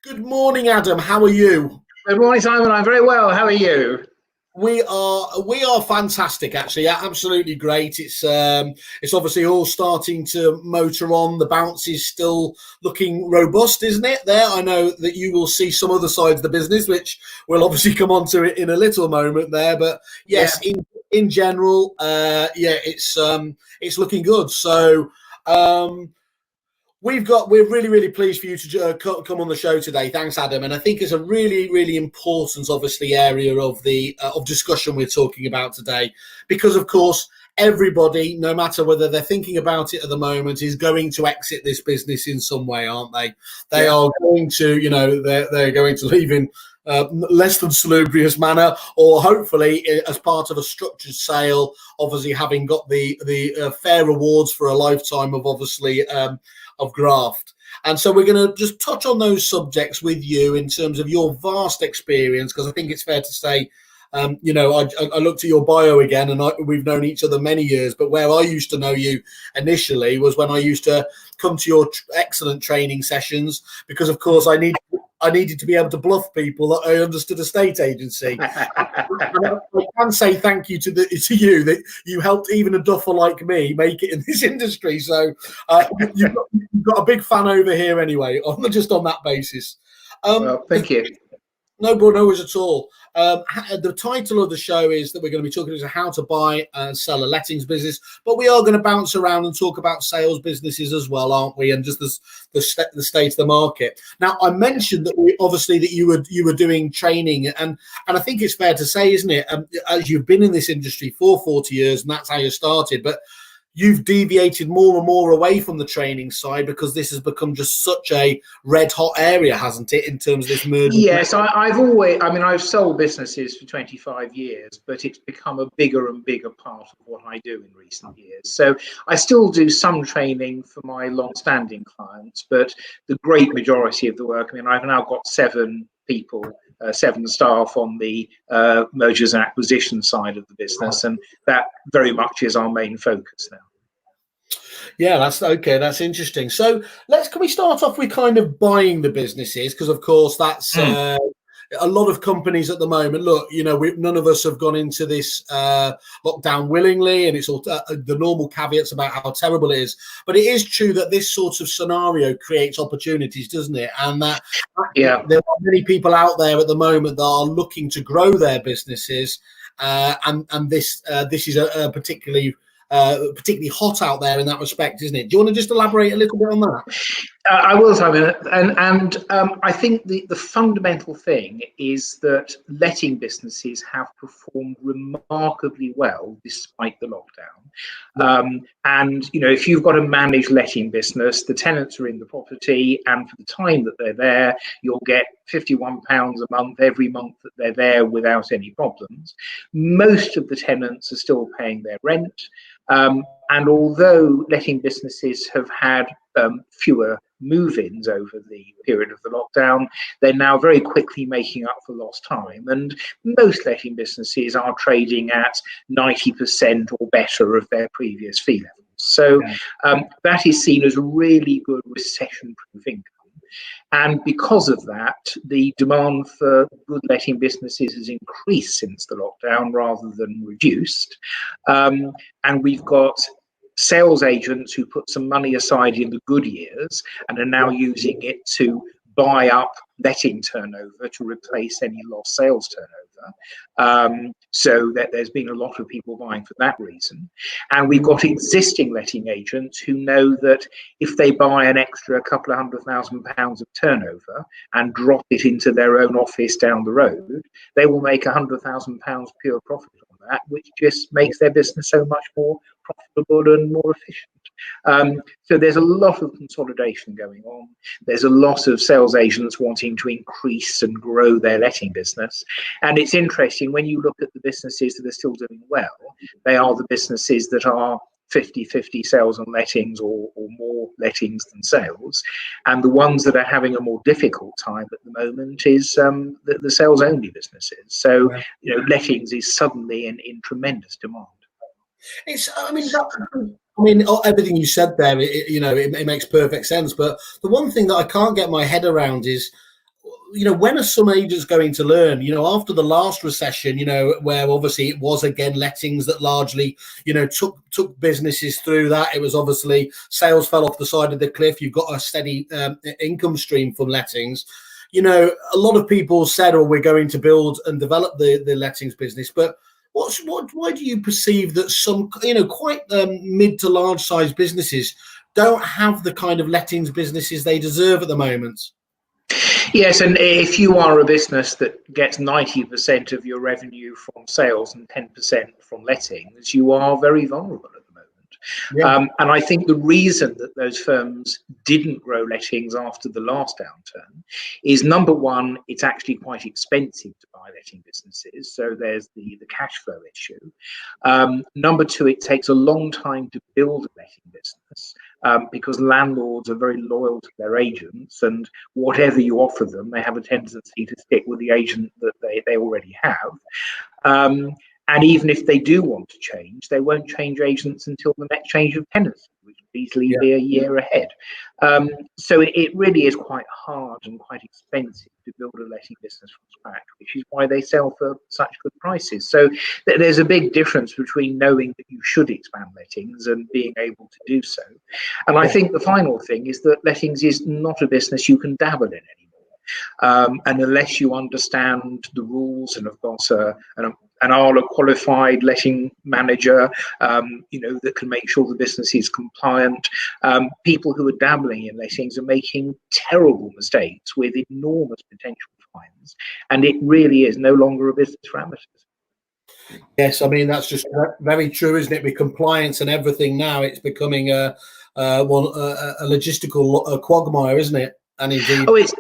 Good morning, Adam. How are you? Good morning, Simon. I'm very well. How are you? We are fantastic, actually. Yeah, absolutely great. It's obviously all starting to motor on. The bounce is still looking robust, isn't it? There, I know that you will see some other sides of the business, which we'll obviously come on to it in a little moment there. But yes, Yeah. in general, it's looking good. So. We're really, really pleased for you to come on the show today. Thanks, Adam. And I think it's a really, really important, obviously, area of the of discussion we're talking about today, because of course, everybody, no matter whether they're thinking about it at the moment, is going to exit this business in some way, aren't they? They are going to, they're going to leave in less than salubrious manner, or hopefully as part of a structured sale, obviously having got the fair rewards for a lifetime of obviously of graft. And so we're going to just touch on those subjects with you in terms of your vast experience, because I think it's fair to say, I looked at your bio again, and we've known each other many years, but where I used to know you initially was when I used to come to your excellent training sessions, because of course I needed to be able to bluff people that I understood estate agency. And I can say thank you to you that you helped even a duffer like me make it in this industry. So you've got a big fan over here anyway, just on that basis. Well, thank you. No worries at all. The title of the show is that we're going to be talking about how to buy and sell a lettings business, but we are going to bounce around and talk about sales businesses as well, aren't we? And just the state of the market. Now, I mentioned that you were doing training, and I think it's fair to say, isn't it? As you've been in this industry for 40 years, and that's how you started, but you've deviated more and more away from the training side because this has become just such a red hot area, hasn't it, in terms of this merger? Yes, I've sold businesses for 25 years, but it's become a bigger and bigger part of what I do in recent years. So I still do some training for my long-standing clients, but the great majority of the work, I've now got 7 staff on the mergers and acquisitions side of the business, and that very much is our main focus now. Yeah, that's okay. That's interesting. So can we start off with kind of buying the businesses? Because of course that's a lot of companies at the moment. Look, none of us have gone into this lockdown willingly, and it's all the normal caveats about how terrible it is. But it is true that this sort of scenario creates opportunities, doesn't it? And that there are many people out there at the moment that are looking to grow their businesses, and this is a particularly hot out there in that respect, isn't it? Do you want to just elaborate a little bit on that? I will, Simon, and I think the fundamental thing is that letting businesses have performed remarkably well despite the lockdown. And if you've got a managed letting business, the tenants are in the property, and for the time that they're there, you'll get £51 a month every month that they're there without any problems. Most of the tenants are still paying their rent. And although letting businesses have had fewer move-ins over the period of the lockdown, they're now very quickly making up for lost time. And most letting businesses are trading at 90% or better of their previous fee levels. So that is seen as a really good recession-proof income. And because of that, the demand for good letting businesses has increased since the lockdown rather than reduced. And we've got sales agents who put some money aside in the good years and are now using it to buy up letting turnover to replace any lost sales turnover. So that there's been a lot of people buying for that reason. And we've got existing letting agents who know that if they buy an extra couple of £100,000 of turnover and drop it into their own office down the road, they will make £100,000 pure profit on that, which just makes their business so much more profitable and more efficient. So there's a lot of consolidation going on. There's a lot of sales agents wanting to increase and grow their letting business. And it's interesting, when you look at the businesses that are still doing well, they are the businesses that are 50-50 sales and lettings, or more lettings than sales. And the ones that are having a more difficult time at the moment is the sales only businesses. So lettings is suddenly in tremendous demand. Everything you said there, it makes perfect sense. But the one thing that I can't get my head around is when are some agents going to learn? After the last recession, where obviously it was again lettings that largely, took businesses through that. It was obviously sales fell off the side of the cliff. You've got a steady income stream from lettings. A lot of people said, "Oh, we're going to build and develop the lettings business," but why do you perceive that some, quite mid to large size businesses don't have the kind of lettings businesses they deserve at the moment? Yes, and if you are a business that gets 90% of your revenue from sales and 10% from lettings, you are very vulnerable at the moment. Yeah. And I think the reason that those firms didn't grow lettings after the last downturn is, number one, it's actually quite expensive to buy letting businesses. So there's the cash flow issue. Number two, it takes a long time to build a letting business. Because landlords are very loyal to their agents, and whatever you offer them, they have a tendency to stick with the agent that they already have. And even if they do want to change, they won't change agents until the next change of tenancy, which would easily be a year ahead. So it really is quite hard and quite expensive to build a letting business from scratch, which is why they sell for such good prices. So there's a big difference between knowing that you should expand lettings and being able to do so. And I think the final thing is that lettings is not a business you can dabble in anymore. And unless you understand the rules and have got an ALA qualified letting manager, that can make sure the business is compliant. People who are dabbling in lettings are making terrible mistakes with enormous potential fines, and it really is no longer a business for amateurs. Yes, I mean that's just very true, isn't it? With compliance and everything now, it's becoming a logistical quagmire, isn't it? And indeed, oh, it's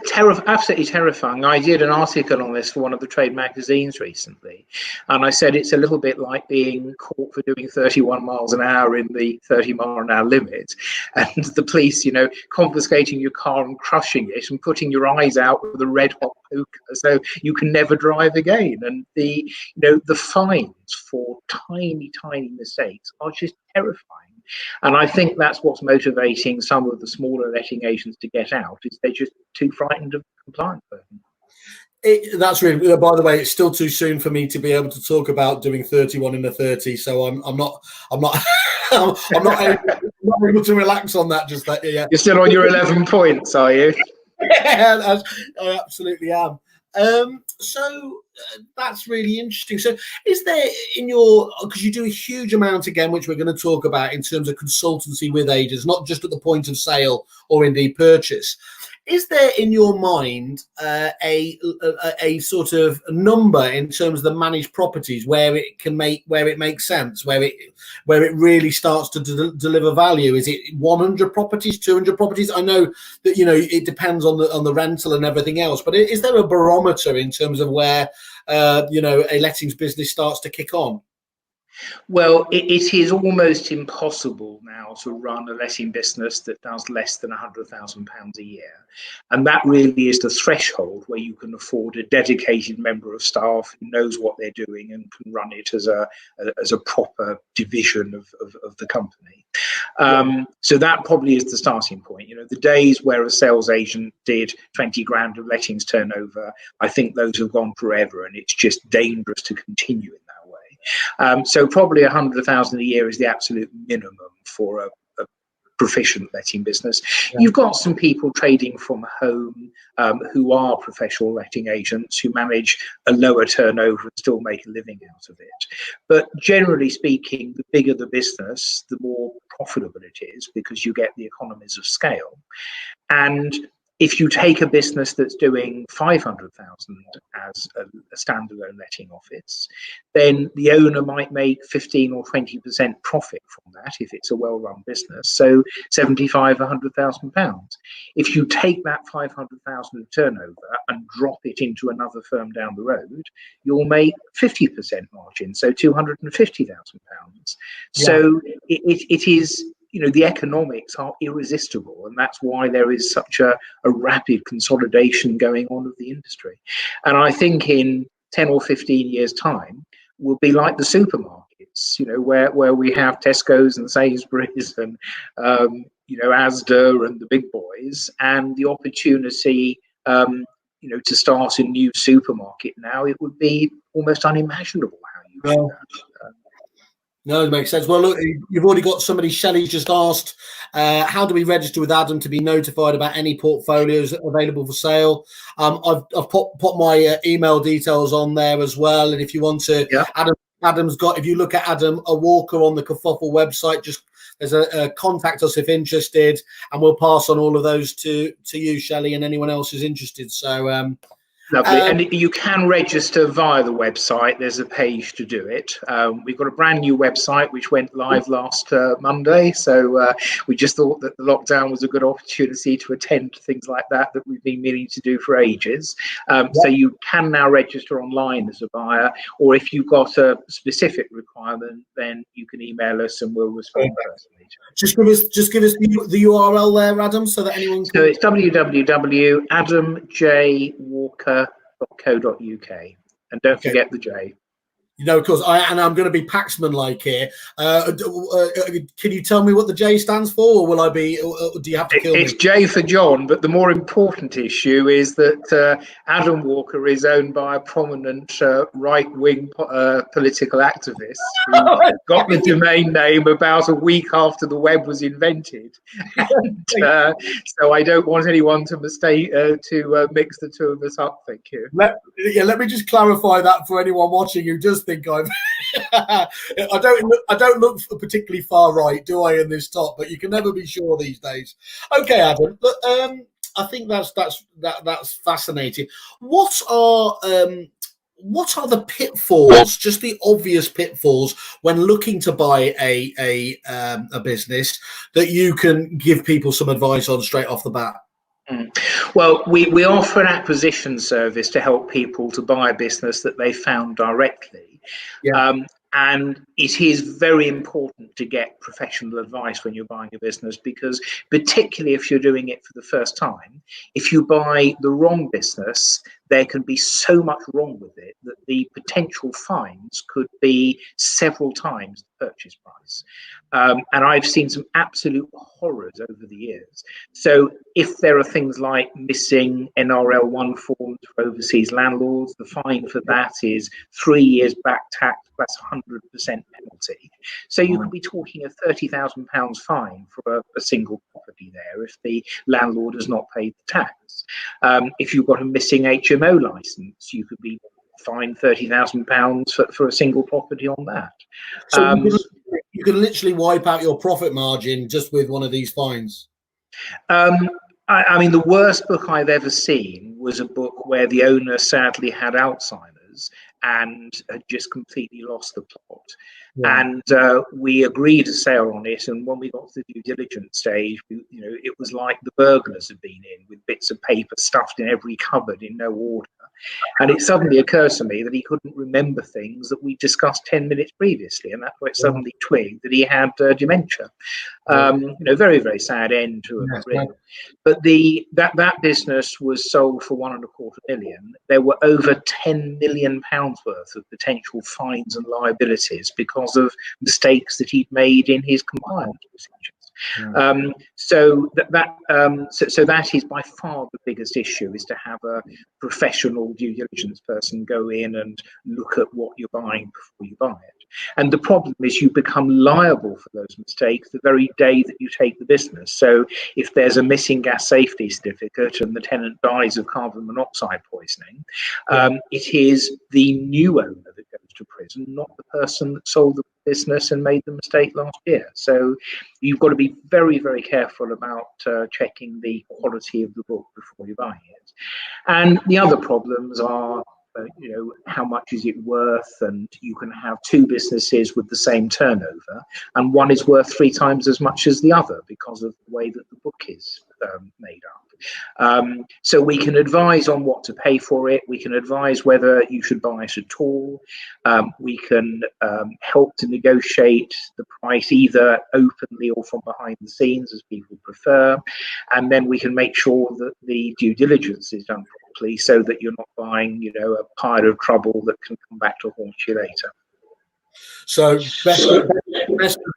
absolutely terrifying. I did an article on this for one of the trade magazines recently, and I said it's a little bit like being caught for doing 31 miles an hour in the 30-mile-an-hour limit, and the police, confiscating your car and crushing it and putting your eyes out with a red hot poker, so you can never drive again. And the fines for tiny mistakes are just terrifying. And I think that's what's motivating some of the smaller letting agents to get out, is they're just too frightened of the compliance burden. That's really. By the way, it's still too soon for me to be able to talk about doing 31 in a 30. So I'm not I'm not able to relax on that just that. Yeah, you're still on your 11 points, are you? Yeah, I absolutely am. So that's really interesting. So is there because you do a huge amount again, which we're going to talk about in terms of consultancy with agents, not just at the point of sale or indeed purchase. Is there in your mind a sort of number in terms of the managed properties where it makes sense, where it really starts to deliver value? Is it 100 properties, 200 properties? I know that it depends on the rental and everything else, but is there a barometer in terms of where a lettings business starts to kick on? Well, it is almost impossible now to run a letting business that does less than £100,000 a year. And that really is the threshold where you can afford a dedicated member of staff who knows what they're doing and can run it as a proper division of the company. So that probably is the starting point. The days where a sales agent did 20 grand of lettings turnover, I think those have gone forever, and it's just dangerous to continue in that way. So probably 100,000 a year is the absolute minimum for a proficient letting business. Yeah. You've got some people trading from home who are professional letting agents who manage a lower turnover and still make a living out of it. But generally speaking, the bigger the business, the more profitable it is, because you get the economies of scale. And if you take a business that's doing 500,000 as a standalone letting office, then the owner might make 15 or 20% profit from that if it's a well-run business. So 75, 100,000 pounds. If you take that 500,000 of turnover and drop it into another firm down the road, you'll make 50% margin, so 250,000 pounds. Yeah. So it is. The economics are irresistible, and that's why there is such a rapid consolidation going on of the industry. And I think in 10 or 15 years' time, we'll be like the supermarkets, where we have Tesco's and Sainsbury's and, Asda and the big boys, and the opportunity, to start a new supermarket now, it would be almost unimaginable how you do that. No, it makes sense. Well, look, you've already got somebody. Shelley just asked, how do we register with Adam to be notified about any portfolios available for sale? I've put my email details on there as well. And if you want to, Adam's got, if you look at Adam Walker on the Kerfuffle website, just there's a contact us if interested, and we'll pass on all of those to you, Shelley, and anyone else who's interested. So, lovely. And you can register via the website. There's a page to do it. We've got a brand new website which went live last Monday. So we just thought that the lockdown was a good opportunity to attend to things like that we've been meaning to do for ages. So you can now register online as a buyer, or if you've got a specific requirement, then you can email us and we'll respond personally. Just give us the URL there, Adam, so that anyone can... So it's www.adamjwalker.co.uk, and don't forget the J. Of course, I'm going to be Paxman-like here. Can you tell me what the J stands for, or will I be? Or do you have to kill me? It's J for John, but the more important issue is that Adam Walker is owned by a prominent right-wing political activist who got the domain name about a week after the web was invented. And, so I don't want anyone to mix the two of us up. Thank you. Let me just clarify that for anyone watching who does think I'm I don't look particularly far right, do I, in this top? But you can never be sure these days. Okay, Adam. But I think that's fascinating. What are the pitfalls? Just the obvious pitfalls when looking to buy a business that you can give people some advice on straight off the bat? Well, we offer an acquisition service to help people to buy a business that they found directly. And it is very important to get professional advice when you're buying a business, because particularly if you're doing it for the first time, if you buy the wrong business, there can be so much wrong with it that the potential fines could be several times the purchase price. And I've seen some absolute horrors over the years. So if there are things like missing NRL1 forms for overseas landlords, the fine for that is 3 years back tax plus 100% penalty. So you could be talking a £30,000 fine for a single property there if the landlord has not paid the tax. If you've got a missing HMO license, you could be fined £30,000 for a single property on that. So you can literally wipe out your profit margin just with one of these fines. I mean, the worst book I've ever seen was a book where the owner sadly had Alzheimer's and had just completely lost the plot. And we agreed a sale on it, and when we got to the due diligence stage, it was like the burglars had been in, with bits of paper stuffed in every cupboard in no order. And it suddenly occurred to me that he couldn't remember things that we discussed 10 minutes previously, and that's why it suddenly twigged that he had dementia. Very, very sad end to a career. But that business was sold for £1.25 million. There were over £10 million worth of potential fines and liabilities because of mistakes that he'd made in his compliance procedures. So that is by far the biggest issue, is to have a professional due diligence person go in and look at what you're buying before you buy it. And the problem is you become liable for those mistakes the very day that you take the business. So if there's a missing gas safety certificate and the tenant dies of carbon monoxide poisoning, it is the new owner that goes to prison, not the person that sold the business and made the mistake last year. So you've got to be very, very careful about checking the quality of the book before you're buying it. And the other problems are how much is it worth? And you can have two businesses with the same turnover, and one is worth 3 times as much as the other because of the way that the book is made up. So we can advise on what to pay for it. We can advise whether you should buy it at all. We can help to negotiate the price either openly or from behind the scenes, as people prefer. And then we can make sure that the due diligence is done properly, so that you're not buying, a pile of trouble that can come back to haunt you later. So best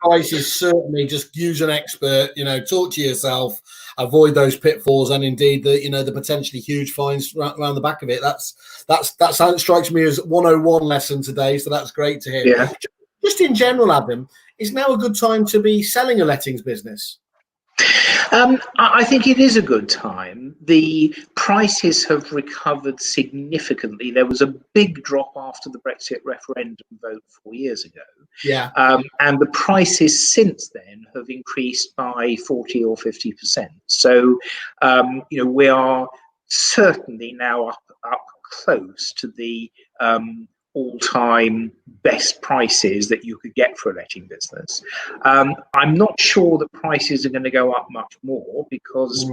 advice is certainly just use an expert, talk to yourself. avoid those pitfalls, and indeed the potentially huge fines around the back of it. That strikes me as 101 lesson today, so that's great to hear. Yeah. Just in general, Adam, is now a good time to be selling a lettings business? I think it is a good time. The prices have recovered significantly. There was a big drop after the Brexit referendum vote 4 years ago. Yeah. And the prices since then have increased by 40 or 50%. So, we are certainly now up close to the all-time best prices that you could get for a letting business. I'm not sure that prices are going to go up much more because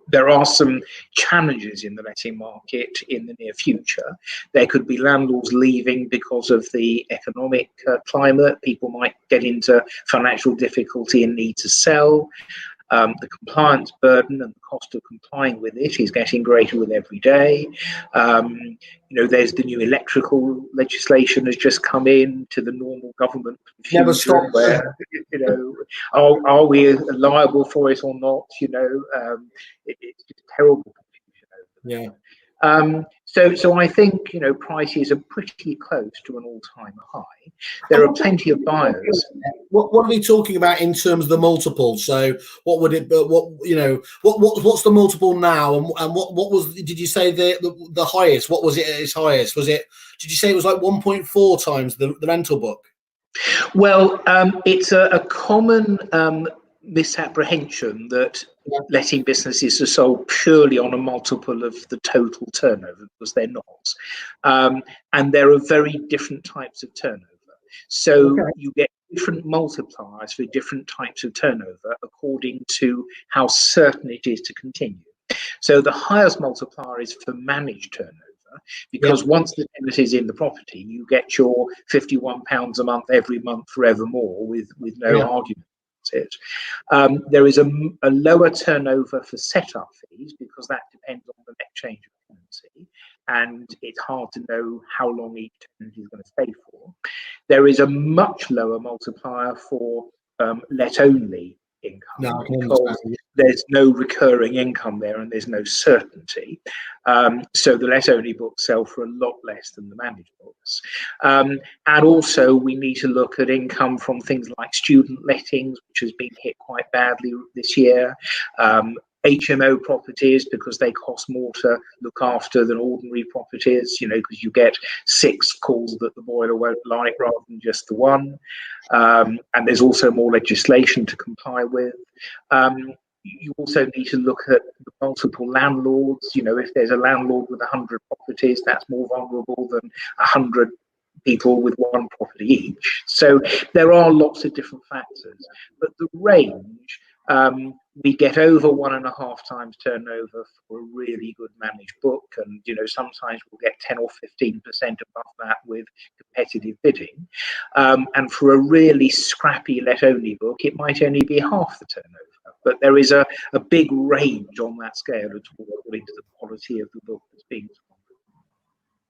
there are some challenges in the letting market in the near future. There could be landlords leaving because of the economic climate. People might get into financial difficulty and need to sell. The compliance burden and the cost of complying with it is getting greater with every day. There's the new electrical legislation has just come in to the normal government confusion. Never stops. Where, are we liable for it or not? It's just terrible confusion over there. Yeah. So I think prices are pretty close to an all-time high. There are plenty of buyers. What are we talking about in terms of the multiple? So what would it? What's the multiple now? And what was? Did you say the highest? What was it at its highest? Was it? Did you say it was like 1.4 times the rental book? Well, it's a common misapprehension that letting businesses are sold purely on a multiple of the total turnover, because they're not. And there are very different types of turnover. So you get different multipliers for different types of turnover according to how certain it is to continue. So the highest multiplier is for managed turnover, because once the tenant is in the property, you get your £51 a month every month forevermore with no argument. It. There is a lower turnover for set-up fees, because that depends on the net change of tenancy, and it's hard to know how long each tenant is going to stay for. There is a much lower multiplier for let-only income, because there's no recurring income there and there's no certainty. So the let-only books sell for a lot less than the managed books. And also we need to look at income from things like student lettings, which has been hit quite badly this year. HMO properties, because they cost more to look after than ordinary properties, because you get 6 calls that the boiler won't like rather than just the one. And there's also more legislation to comply with. You also need to look at the multiple landlords. If there's a landlord with 100 properties, that's more vulnerable than 100 people with 1 property each. So there are lots of different factors, but the range, we get over 1.5 times turnover for a really good managed book, and sometimes we'll get 10 or 15% above that with competitive bidding. And for a really scrappy let-only book, it might only be half the turnover. But there is a big range on that scale according to the quality of the book that's being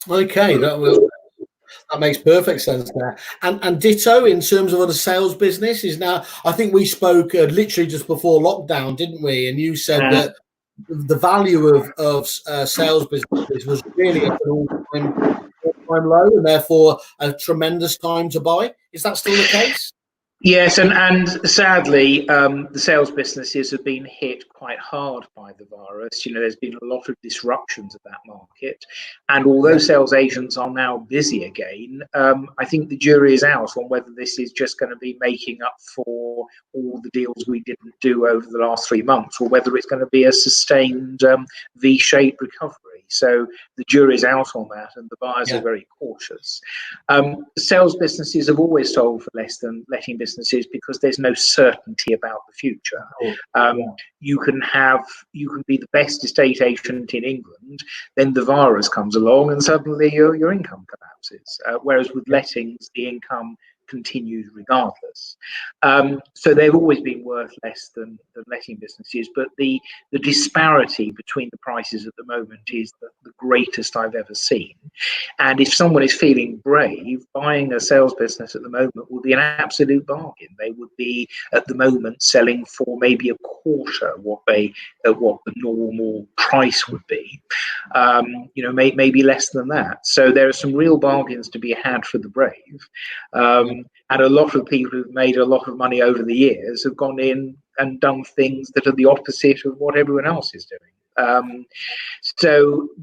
sold. Okay, that makes perfect sense there. And ditto in terms of the sales business is now. I think we spoke literally just before lockdown, didn't we? And you said that the value of sales businesses was really at an all-time low, and therefore a tremendous time to buy. Is that still the case? Yes, and sadly, the sales businesses have been hit quite hard by the virus. There's been a lot of disruptions of that market, and although sales agents are now busy again, I think the jury is out on whether this is just going to be making up for all the deals we didn't do over the last 3 months, or whether it's going to be a sustained V-shaped recovery. So the jury's out on that, and the buyers are very cautious. Sales businesses have always sold for less than letting businesses, because there's no certainty about the future. You can be the best estate agent in England, then the virus comes along and suddenly your income collapses. Whereas with lettings, the income continued regardless. So they've always been worth less than letting businesses, but the disparity between the prices at the moment is the greatest I've ever seen. And if someone is feeling brave, buying a sales business at the moment would be an absolute bargain. They would be at the moment selling for maybe a quarter what the normal price would be, maybe less than that. So there are some real bargains to be had for the brave. And a lot of people who've made a lot of money over the years have gone in and done things that are the opposite of what everyone else is doing.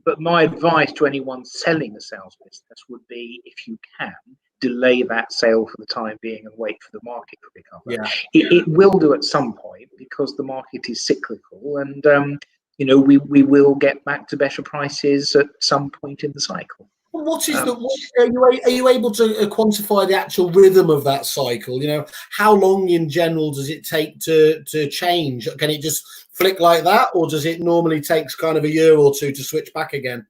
But my advice to anyone selling a sales business would be, if you can, delay that sale for the time being and wait for the market to recover. It will do at some point, because the market is cyclical, and we will get back to better prices at some point in the cycle. Are you able to quantify the actual rhythm of that cycle? How long in general does it take to change? Can it just flick like that, or does it normally takes kind of a year or two to switch back again?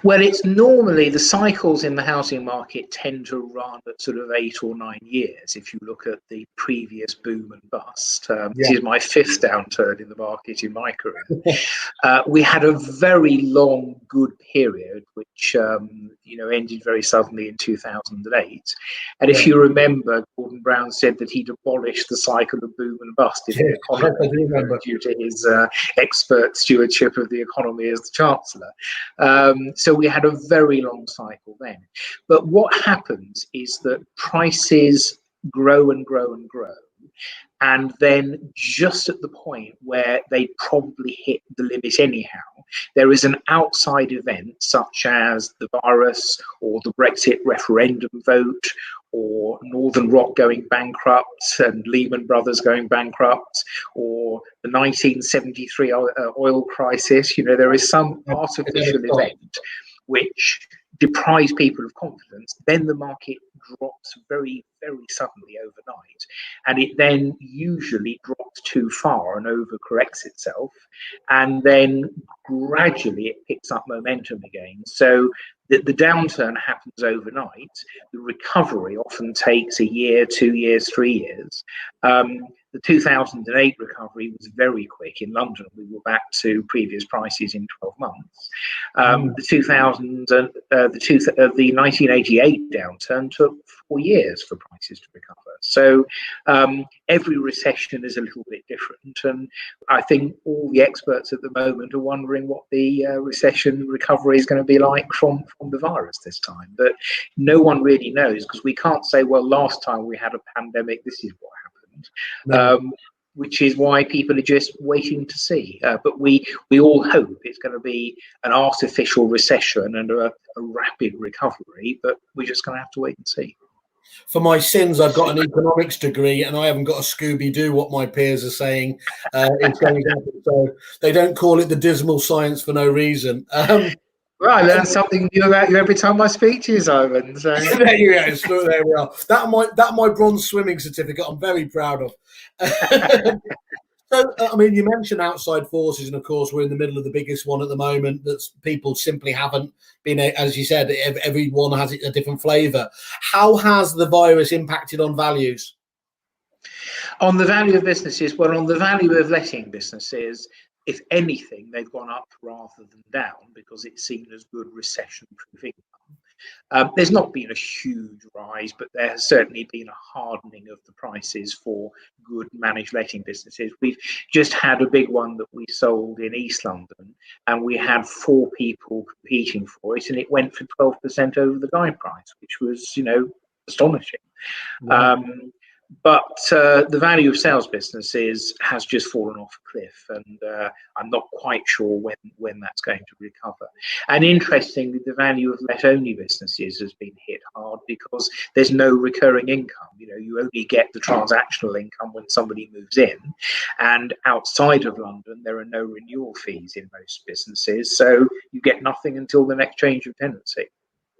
Well, it's normally, the cycles in the housing market tend to run at sort of 8 or 9 years. If you look at the previous boom and bust, this is my 5th downturn in the market in my career. We had a very long good period, which ended very suddenly in 2008. And if you remember, Gordon Brown said that he'd abolished the cycle of boom and bust in the economy due to his expert stewardship of the economy as the Chancellor. So we had a very long cycle then. But what happens is that prices grow and grow and grow. And then just at the point where they probably hit the limit anyhow, there is an outside event such as the virus or the Brexit referendum vote or Northern Rock going bankrupt and Lehman Brothers going bankrupt, or the 1973 oil crisis. There is some artificial event which deprives people of confidence. Then the market drops very, very suddenly overnight, and it then usually drops too far and overcorrects itself, and then gradually it picks up momentum again. So the downturn happens overnight. The recovery often takes a year, 2 years, 3 years. The 2008 recovery was very quick. In London, we were back to previous prices in 12 months. The 1988 downturn took 4 years for prices to recover. So every recession is a little bit different, and I think all the experts at the moment are wondering what the recession recovery is going to be like from the virus this time. But no one really knows, because we can't say, well, last time we had a pandemic, this is what happened. Which is why people are just waiting to see. But we all hope it's going to be an artificial recession and a rapid recovery, but we're just going to have to wait and see. For my sins, I've got an economics degree, and I haven't got a Scooby-Doo what my peers are saying it's going to happen. So they don't call it the dismal science for no reason. Well, I learn something new about you every time I speak to you, Simon. So there you go. So there we are. That my bronze swimming certificate, I'm very proud of. So, you mentioned outside forces, and of course, we're in the middle of the biggest one at the moment. That's people simply haven't been, as you said, everyone has a different flavour. How has the virus impacted on values? On the value of businesses, well, on the value of letting businesses, if anything, they've gone up rather than down, because it's seen as good recession-proof income. There's not been a huge rise, but there has certainly been a hardening of the prices for good managed letting businesses. We've just had a big one that we sold in East London, and we had 4 people competing for it, and it went for 12% over the guide price, which was, astonishing. Wow. But the value of sales businesses has just fallen off a cliff, and I'm not quite sure when that's going to recover. And interestingly, the value of let-only businesses has been hit hard, because there's no recurring income. You only get the transactional income when somebody moves in, and outside of London, there are no renewal fees in most businesses, so you get nothing until the next change of tenancy.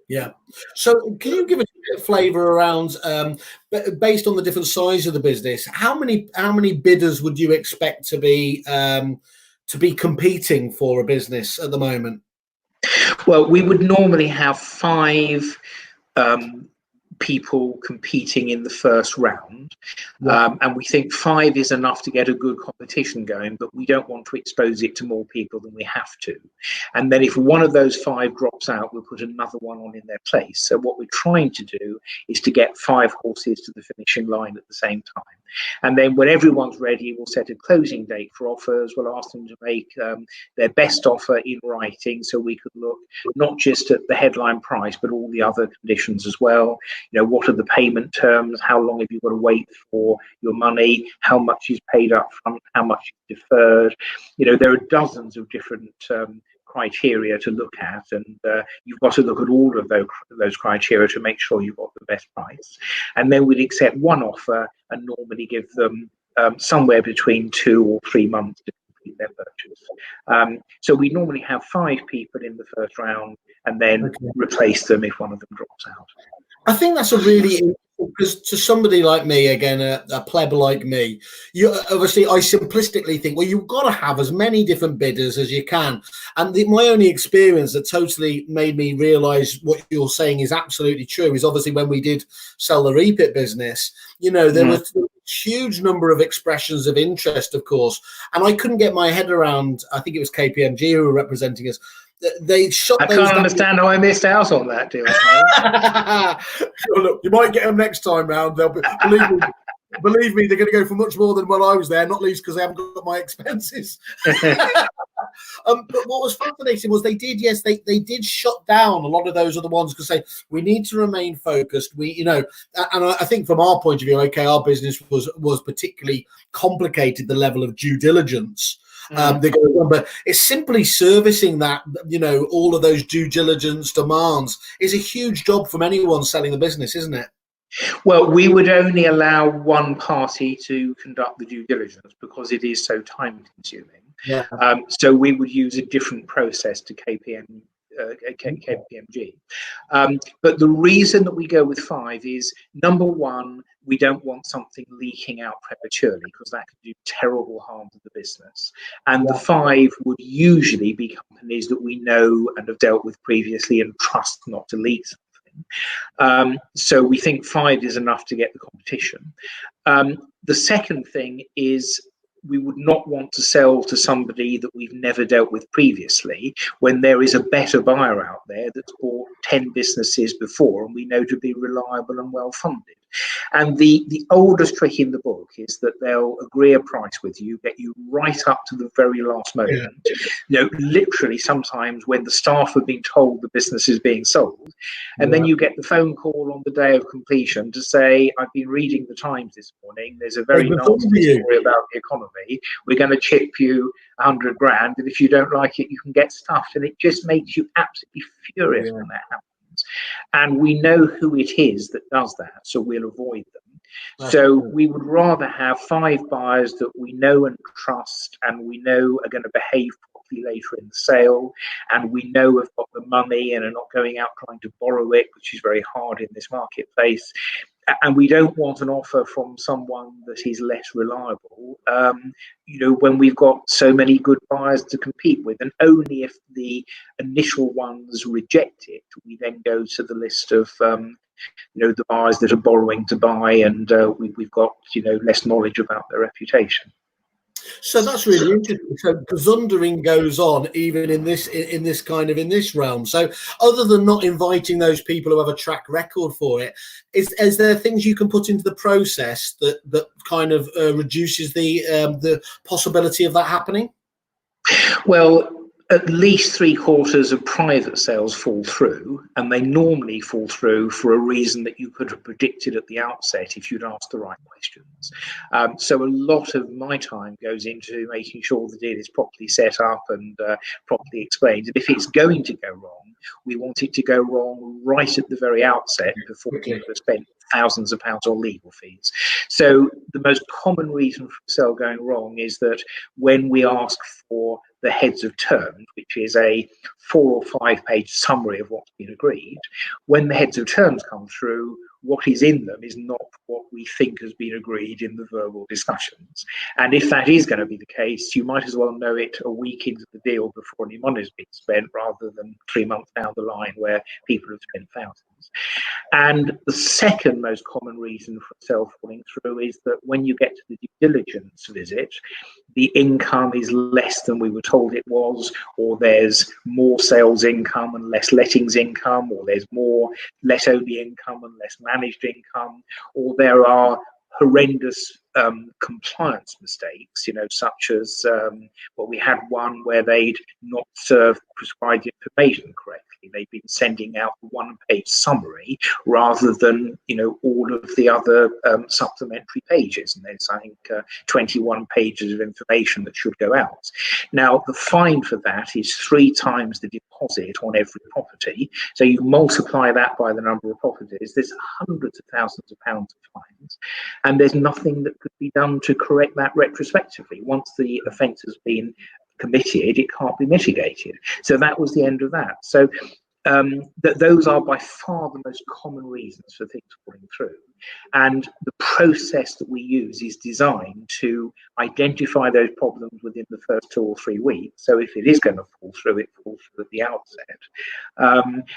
Yeah. So can you give us a bit of flavour around, based on the different size of the business, how many bidders would you expect to be competing for a business at the moment? Well, we would normally have 5 people competing in the first round. Yeah. And we think 5 is enough to get a good competition going, but we don't want to expose it to more people than we have to. And then if one of those 5 drops out, we'll put another one on in their place. So what we're trying to do is to get 5 horses to the finishing line at the same time. And then when everyone's ready, we'll set a closing date for offers. We'll ask them to make their best offer in writing, so we could look not just at the headline price, but all the other conditions as well. You know, what are the payment terms? How long have you got to wait for your money? How much is paid up front? How much is deferred? You know, there are dozens of different criteria to look at, and you've got to look at all of those criteria to make sure you've got the best price. And then we'd accept one offer and normally give them somewhere between 2 or 3 months to complete their purchase. So we normally have 5 people in the first round and then replace them if one of them drops out. I think that's a really, because to somebody like me, again, a pleb like me, you obviously, I simplistically think, well, you've got to have as many different bidders as you can. And my only experience that totally made me realize what you're saying is absolutely true is obviously when we did sell the Repit business, you know, there was a huge number of expressions of interest, of course. And I couldn't get my head around, I think it was KPMG who were representing us. They shot. I can't understand how I missed out on that deal. Well, look, you might get them next time round. They'll believe me, they're going to go for much more than when I was there. Not least because they haven't got my expenses. But what was fascinating was they did shut down a lot of those other ones because we need to remain focused. And I think from our point of view, okay, our business was particularly complicated. The level of due diligence. But it's simply servicing that, you know, all of those due diligence demands is a huge job from anyone selling the business, isn't it? Well, we would only allow one party to conduct the due diligence because it is so time consuming. Yeah. So we would use a different process to KPMG. But the reason that we go with 5 is, number one, we don't want something leaking out prematurely because that could do terrible harm to the business. And the 5 would usually be companies that we know and have dealt with previously and trust not to leak something. So we think 5 is enough to get the competition. The second thing is, we would not want to sell to somebody that we've never dealt with previously when there is a better buyer out there that's bought 10 businesses before and we know to be reliable and well funded. And the oldest trick in the book is that they'll agree a price with you, get you right up to the very last moment. You know, literally sometimes when the staff have been told the business is being sold, and then you get the phone call on the day of completion to say, I've been reading the Times this morning, there's a very nasty story about the economy, we're going to chip you 100 grand, and if you don't like it, you can get stuffed. And it just makes you absolutely furious when that happens. And we know who it is that does that, so we'll avoid them. So we would rather have 5 buyers that we know and trust and we know are going to behave properly later in the sale, and we know have got the money and are not going out trying to borrow it, which is very hard in this marketplace. And we don't want an offer from someone that is less reliable, you know, when we've got so many good buyers to compete with. And only if the initial ones reject it, we then go to the list of, you know, the buyers that are borrowing to buy, and we've got, you know, less knowledge about their reputation. So that's really interesting. So gazundering goes on even in this realm. So other than not inviting those people who have a track record for it, is there things you can put into the process that kind of reduces the possibility of that happening? Well, at least 3/4 of private sales fall through, and they normally fall through for a reason that you could have predicted at the outset if you'd asked the right questions. So a lot of my time goes into making sure the deal is properly set up and properly explained. And if it's going to go wrong, we want it to go wrong right at the very outset before people have spent thousands of pounds on legal fees. So the most common reason for a sale going wrong is that when we ask for the heads of terms, which is a 4 or 5 page summary of what's been agreed, when the heads of terms come through, what is in them is not what we think has been agreed in the verbal discussions. And if that is going to be the case, you might as well know it a week into the deal before any money has been spent, rather than 3 months down the line where people have spent thousands. And the second most common reason for a sale falling through is that when you get to the due diligence visit, the income is less than we were told it was, or there's more sales income and less lettings income, or there's more let-only income and less managed income, or there are horrendous compliance mistakes, such as we had one where they'd not served prescribed information correctly. They've been sending out a one-page summary rather than, all of the other supplementary pages. And there's, I think, 21 pages of information that should go out. Now, the fine for that is 3 times the deposit on every property. So you multiply that by the number of properties, there's hundreds of thousands of pounds of fines. And there's nothing that could be done to correct that retrospectively. Once the offence has been committed, it can't be mitigated. So that was the end of that. So those are by far the most common reasons for things falling through. And the process that we use is designed to identify those problems within the first 2 or 3 weeks. So if it is going to fall through, it falls through at the outset.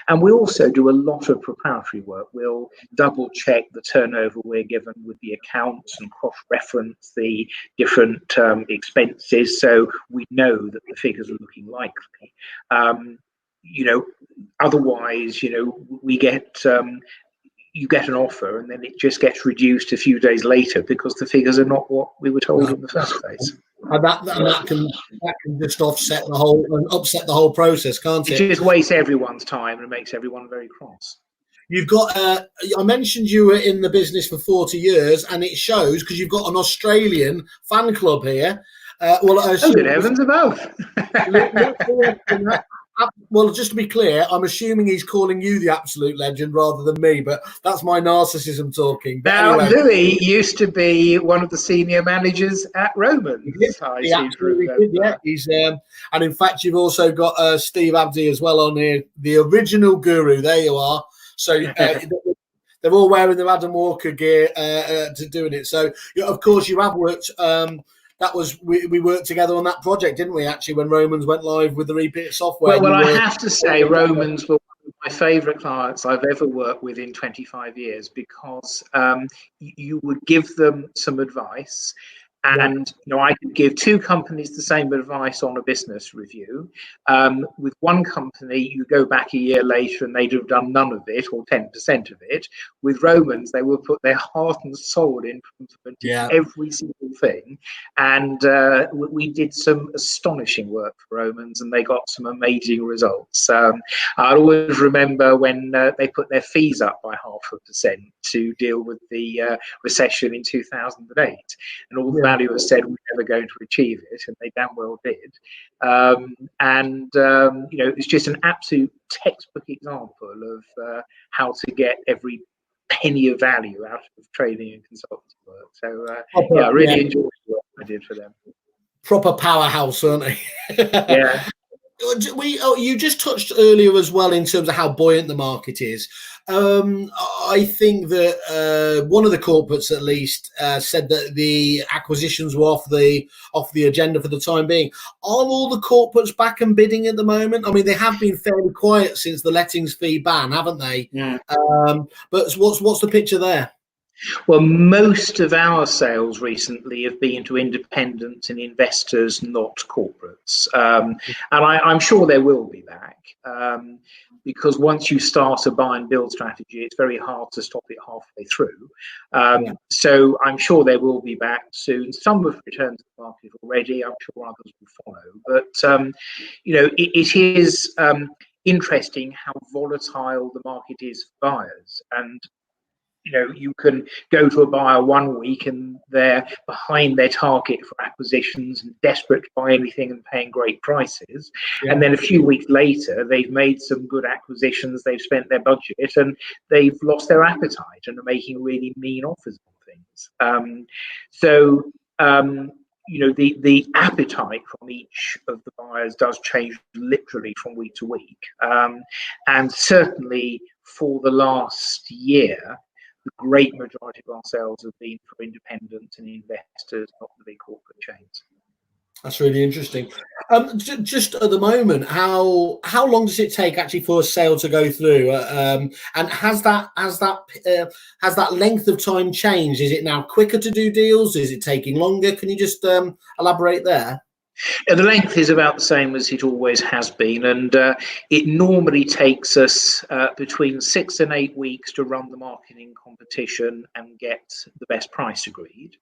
And we also do a lot of preparatory work. We'll double check the turnover we're given with the accounts and cross-reference the different expenses, so we know that the figures are looking likely. Otherwise, we get you get an offer and then it just gets reduced a few days later because the figures are not what we were told in the first place. And that can just upset the whole process, can't it? It just wastes everyone's time and makes everyone very cross. You've got, I mentioned you were in the business for 40 years, and it shows because you've got an Australian fan club here. Good heavens above. Well, just to be clear, I'm assuming he's calling you the absolute legend rather than me, but that's my narcissism talking. But now, anyway. Louis used to be one of the senior managers at Romans. He absolutely did, yeah. He's and in fact, you've also got Steve Abdi as well on here, the original guru. There you are. So they're all wearing their Adam Walker gear to doing it. So of course you have worked. We worked together on that project, didn't we? Actually, when Romans went live with the Repit software. Well, I have to say, Romans were one of my favourite clients I've ever worked with in 25 years because you would give them some advice. And I could give 2 companies the same advice on a business review. With one company, you go back a year later and they'd have done none of it or 10% of it. With Romans, they will put their heart and soul into every single thing. And we did some astonishing work for Romans, and they got some amazing results. I always remember when they put their fees up by 0.5% to deal with the recession in 2008, and all the valuers said we're never going to achieve it, and they damn well did. It's just an absolute textbook example of how to get every penny of value out of training and consultancy work. So I really enjoyed the work I did for them. Proper powerhouse, aren't they? Yeah. You just touched earlier as well in terms of how buoyant the market is. I think that one of the corporates, at least, said that the acquisitions were off the agenda for the time being. Are all the corporates back and bidding at the moment? I mean, they have been fairly quiet since the lettings fee ban, haven't they? Yeah. But what's the picture there? Well, most of our sales recently have been to independents and investors, not corporates. And I'm sure there will be back. Because once you start a buy and build strategy, it's very hard to stop it halfway through. So I'm sure there will be back soon. Some have returned to the market already. I'm sure others will follow. But, it is interesting how volatile the market is for buyers. And you can go to a buyer one week and they're behind their target for acquisitions and desperate to buy anything and paying great prices. And then a few weeks later, they've made some good acquisitions, they've spent their budget and they've lost their appetite and are making really mean offers on things. The appetite from each of the buyers does change literally from week to week. And certainly for the last year, the great majority of our sales have been for independents and investors, not the big corporate chains. That's really interesting. Just at the moment, how long does it take actually for a sale to go through? And has that length of time changed? Is it now quicker to do deals? Is it taking longer? Can you just elaborate there? The length is about the same as it always has been, and it normally takes us between 6 and 8 weeks to run the marketing competition and get the best price agreed.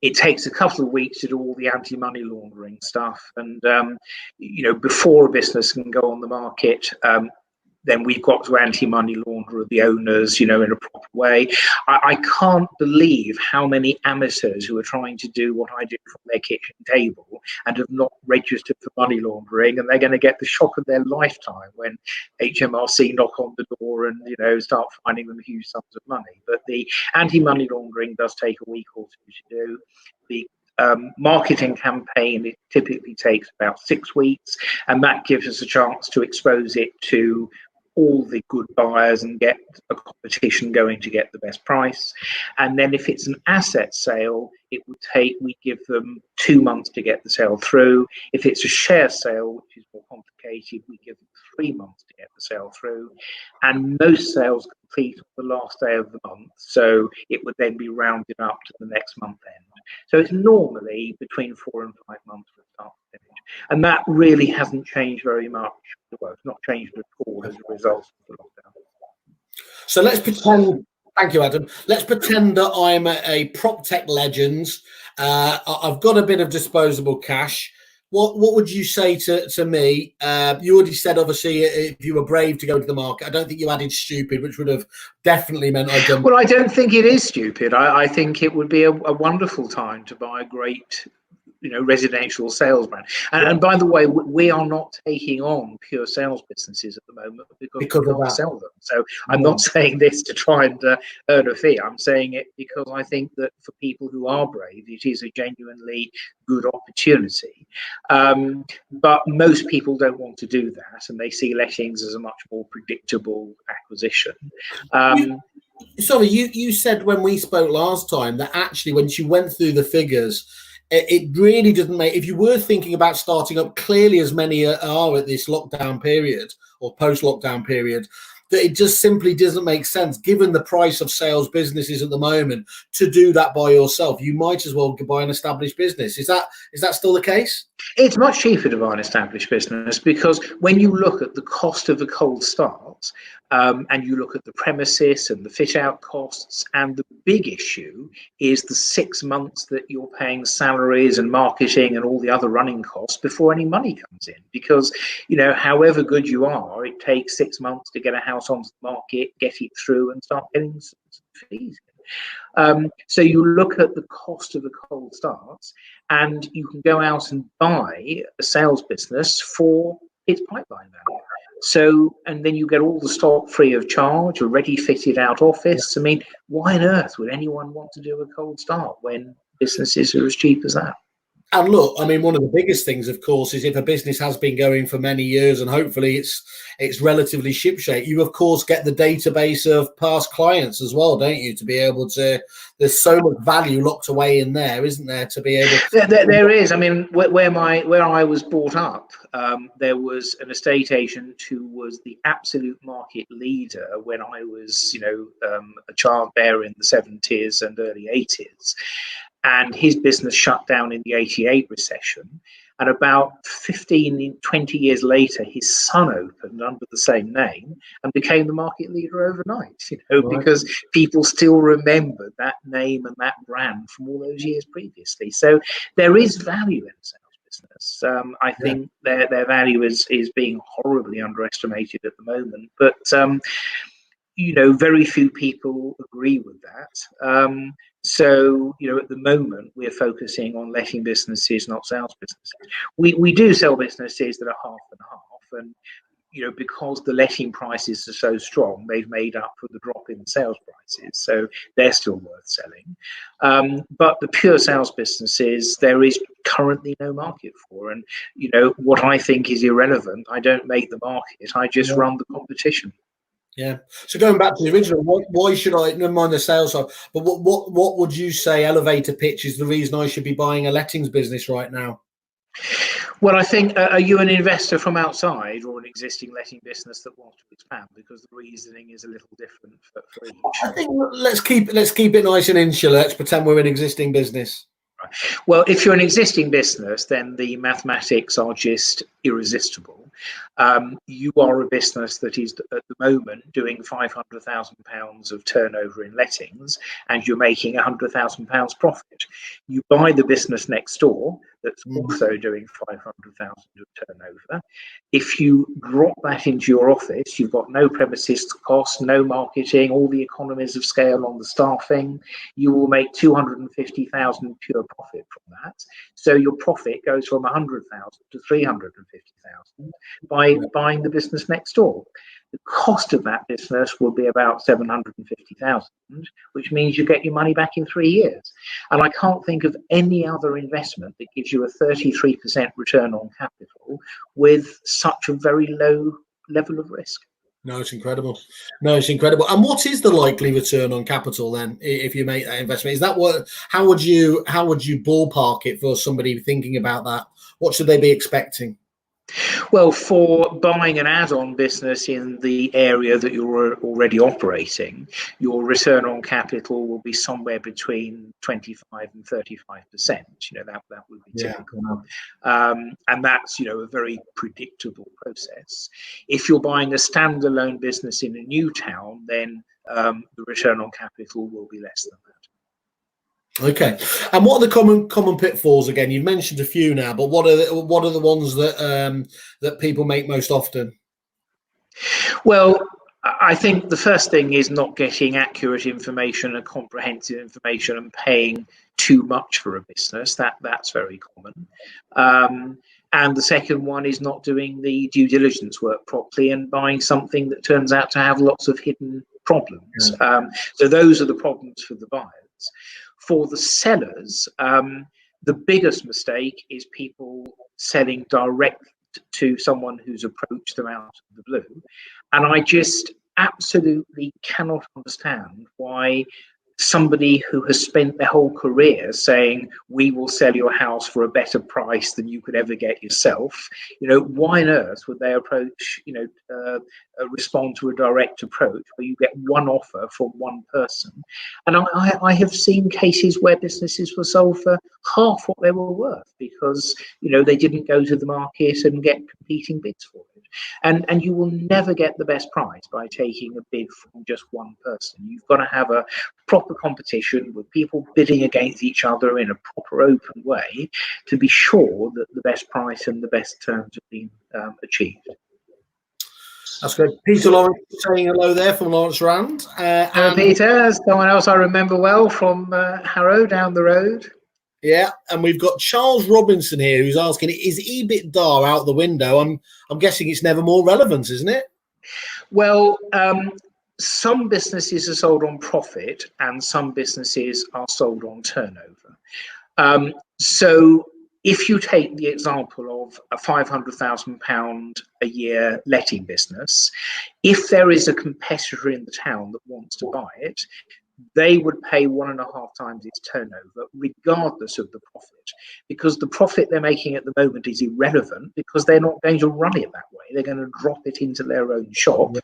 It takes a couple of weeks to do all the anti-money laundering stuff, and before a business can go on the market, then we've got to anti-money launder the owners, in a proper way. I can't believe how many amateurs who are trying to do what I do from their kitchen table and have not registered for money laundering, and they're going to get the shock of their lifetime when HMRC knock on the door and, start finding them huge sums of money. But the anti-money laundering does take a week or two to do. The marketing campaign, it typically takes about 6 weeks, and that gives us a chance to expose it to all the good buyers and get a competition going to get the best price. And then if it's an asset sale, we give them 2 months to get the sale through. If it's a share sale, which is more complicated, we give them 3 months to get the sale through. And most sales complete on the last day of the month, so it would then be rounded up to the next month end. So it's normally between 4 and 5 months from start to finish. And that really hasn't changed very much. Well, it's not changed at all as a result of the lockdown. So let's pretend, thank you, Adam. Let's pretend that I'm a prop tech legend. I've got a bit of disposable cash. What would you say to me? You already said, obviously, if you were brave to go to the market. I don't think you added stupid, which would have definitely meant I'd done. Well, I don't think it is stupid. I think it would be a wonderful time to buy a great residential sales brand. And by the way, we are not taking on pure sales businesses at the moment because we can't sell them. So I'm not saying this to try and earn a fee. I'm saying it because I think that for people who are brave, it is a genuinely good opportunity. But most people don't want to do that, and they see lettings as a much more predictable acquisition. Sorry, you said when we spoke last time that actually when you went through the figures, it really doesn't make, if you were thinking about starting up, clearly as many are at this lockdown period or post-lockdown period, that it just simply doesn't make sense, given the price of sales businesses at the moment, to do that by yourself. You might as well buy an established business. Is that still the case? It's much cheaper to buy an established business because when you look at the cost of a cold start, and you look at the premises and the fit out costs, and the big issue is the 6 months that you're paying salaries and marketing and all the other running costs before any money comes in. Because, however good you are, it takes 6 months to get a house onto the market, get it through and start getting some fees. So you look at the cost of the cold starts, and you can go out and buy a sales business for its pipeline value. So, and then you get all the stock free of charge, a ready fitted out office. I mean, why on earth would anyone want to do a cold start when businesses are as cheap as that? And look, I mean, one of the biggest things, of course, is if a business has been going for many years and hopefully it's relatively shipshape, you, of course, get the database of past clients as well, don't you? To be able to, there's so much value locked away in there, isn't there, to be able to... There is. I mean, where I was brought up, there was an estate agent who was the absolute market leader when I was, a child there in the 70s and early 80s. And his business shut down in the 88 recession. And about 15, 20 years later, his son opened under the same name and became the market leader overnight, right. Because people still remember that name and that brand from all those years previously. So there is value in sales business. I think their value is being horribly underestimated at the moment. But, very few people agree with that. So, at the moment, we're focusing on letting businesses, not sales businesses. We do sell businesses that are half and half. And, because the letting prices are so strong, they've made up for the drop in sales prices. So they're still worth selling. But the pure sales businesses, there is currently no market for. And, what I think is irrelevant, I don't make the market. I just run the competition. Yeah. So going back to the original, why should I, never mind the sales side, but what would you say elevator pitch is the reason I should be buying a lettings business right now? Well, I think, are you an investor from outside or an existing letting business that wants to expand? Because the reasoning is a little different for each. I think let's keep it nice and insular. Let's pretend we're an existing business. Well, if you're an existing business, then the mathematics are just irresistible. You are a business that is at the moment doing £500,000 of turnover in lettings, and you're making £100,000 profit. You buy the business next door that's also doing 500,000 of turnover. If you drop that into your office, you've got no premises cost, no marketing, all the economies of scale on the staffing. You will make 250,000 pure profit from that. So your profit goes from 100,000 to 350,000 by buying the business next door. The cost of that business will be about 750,000, which means you get your money back in 3 years. And I can't think of any other investment that gives you a 33% return on capital with such a very low level of risk. No, it's incredible. And what is the likely return on capital then, if you make that investment? Is that what? How would you ballpark it for somebody thinking about that? What should they be expecting? Well, for buying an add-on business in the area that you're already operating, your return on capital will be somewhere between 25 and 35%. That would be typical. And that's, a very predictable process. If you're buying a standalone business in a new town, then the return on capital will be less than that. Okay, and what are the common pitfalls again? You've mentioned a few now, but what are the ones that people make most often? Well, I think the first thing is not getting accurate information and comprehensive information and paying too much for a business. That's very common. And the second one is not doing the due diligence work properly and buying something that turns out to have lots of hidden problems. So those are the problems for the buyers. For the sellers, the biggest mistake is people selling direct to someone who's approached them out of the blue. And I just absolutely cannot understand why somebody who has spent their whole career saying, we will sell your house for a better price than you could ever get yourself, why on earth would they approach, respond to a direct approach where you get one offer from one person? And I have seen cases where businesses were sold for half what they were worth because, they didn't go to the market and get competing bids for it. And you will never get the best price by taking a bid from just one person. You've got to have a proper competition with people bidding against each other in a proper open way to be sure that the best price and the best terms have been achieved. That's good. Peter Lawrence saying hello there from Lawrence Rand. Hello, Peter. Someone else I remember well from Harrow down the road. Yeah, and we've got Charles Robinson here who's asking, is EBITDA out the window? I'm guessing it's never more relevant, isn't it? Well, some businesses are sold on profit and some businesses are sold on turnover. So if you take the example of a £500,000 a year letting business, if there is a competitor in the town that wants to buy it, they would pay 1.5 times its turnover, regardless of the profit, because the profit they're making at the moment is irrelevant because they're not going to run it that way. They're going to drop it into their own shop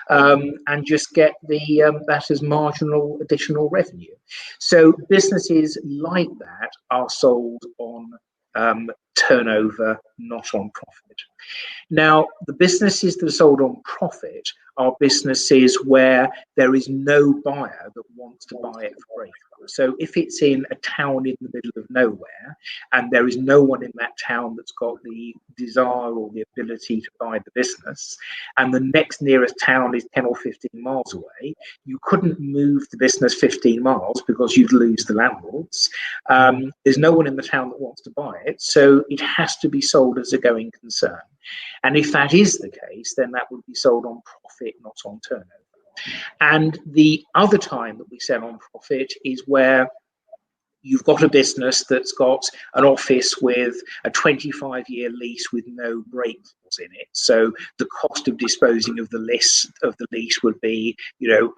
and just get that as marginal additional revenue. So businesses like that are sold on turnover, not on profit. Now, the businesses that are sold on profit are businesses where there is no buyer that wants to buy it for free. So if it's in a town in the middle of nowhere and there is no one in that town that's got the desire or the ability to buy the business, and the next nearest town is 10 or 15 miles away, you couldn't move the business 15 miles because you'd lose the landlords. There's no one in the town that wants to buy it, so it has to be sold as a going concern. And if that is the case, then that would be sold on profit, not on turnover. And the other time that we sell on profit is where you've got a business that's got an office with a 25-year lease with no break in it. So the cost of disposing of the lease would be,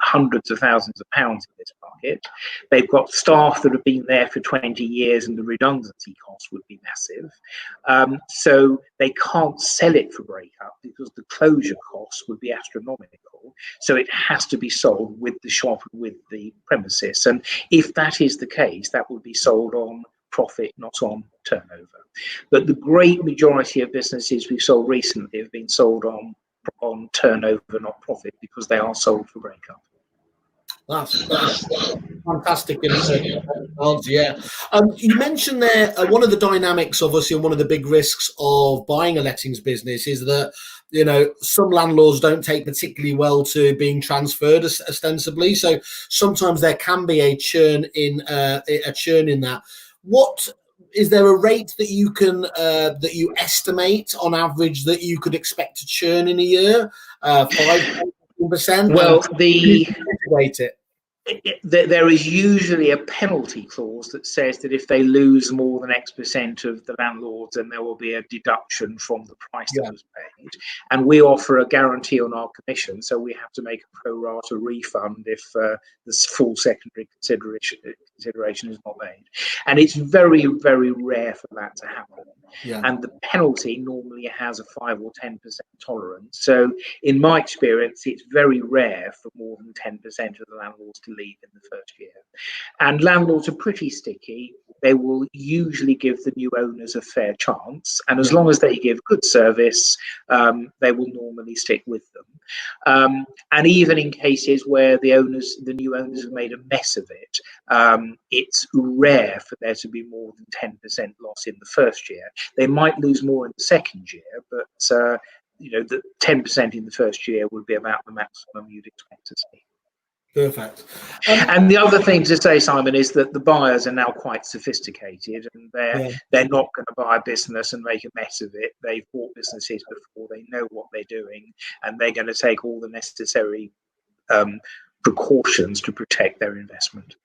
hundreds of thousands of pounds in this market. They've got staff that have been there for 20 years, and the redundancy costs would be massive. So they can't sell it for breakup because the closure costs would be astronomical. So it has to be sold with the shop and with the premises. And if that is the case, that would be sold on profit, not on turnover. But the great majority of businesses we've sold recently have been sold on turnover, not profit, because they are sold for breakup. That's fantastic answer. Yeah. You mentioned there one of the dynamics, obviously, and one of the big risks of buying a lettings business is that some landlords don't take particularly well to being transferred ostensibly. So sometimes there can be a churn in that. What is there a rate that you can that you estimate on average that you could expect to churn in a year? 5%. Well, there is usually a penalty clause that says that if they lose more than X% of the landlords, then there will be a deduction from the price that was paid. And we offer a guarantee on our commission, so we have to make a pro rata refund if the full secondary consideration is not made. And it's very, very rare for that to happen. Yeah. And the penalty normally has a 5 or 10% tolerance. So in my experience, it's very rare for more than 10% of the landlords to leave in the first year. And landlords are pretty sticky. They will usually give the new owners a fair chance. And as long as they give good service, they will normally stick with them. And even in cases where the new owners have made a mess of it, it's rare for there to be more than 10% loss in the first year. They might lose more in the second year, but the 10% in the first year would be about the maximum you'd expect to see. Perfect. And the other thing to say, Simon, is that the buyers are now quite sophisticated, and they're not going to buy a business and make a mess of it. They've bought businesses before, they know what they're doing, and they're going to take all the necessary precautions to protect their investment.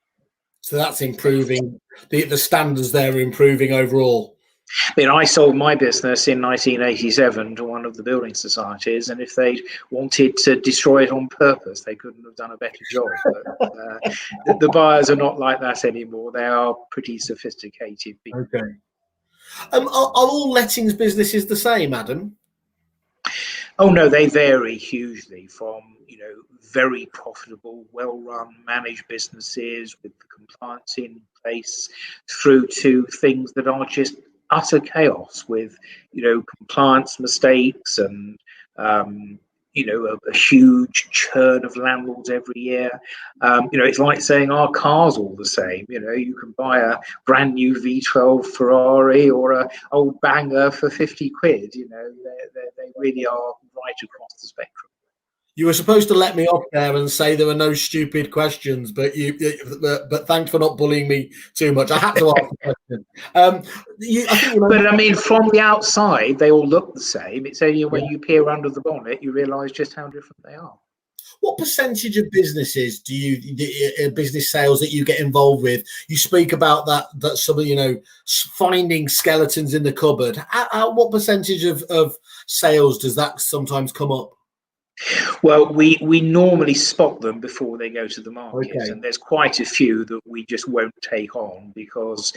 So that's improving, the standards there are improving overall. I mean, I sold my business in 1987 to one of the building societies, and if they wanted to destroy it on purpose, they couldn't have done a better job. But the buyers are not like that anymore. They are pretty sophisticated people. Okay. Are all lettings businesses the same, Adam? Oh no, they vary hugely from very profitable, well-run, managed businesses with the compliance in place through to things that are just utter chaos with compliance mistakes and a huge churn of landlords every year. It's like saying our cars all the same. You can buy a brand new V12 Ferrari or a old banger for 50 quid. They really are right across the spectrum. You were supposed to let me off there and say there were no stupid questions, but but thanks for not bullying me too much. I had to ask the question. But I mean, from the outside, they all look the same. It's only when you peer under the bonnet you realise just how different they are. What percentage of businesses business sales that you get involved with? You speak about that some of finding skeletons in the cupboard. What percentage of sales does that sometimes come up? Well, we normally spot them before they go to the market, okay. And there's quite a few that we just won't take on because,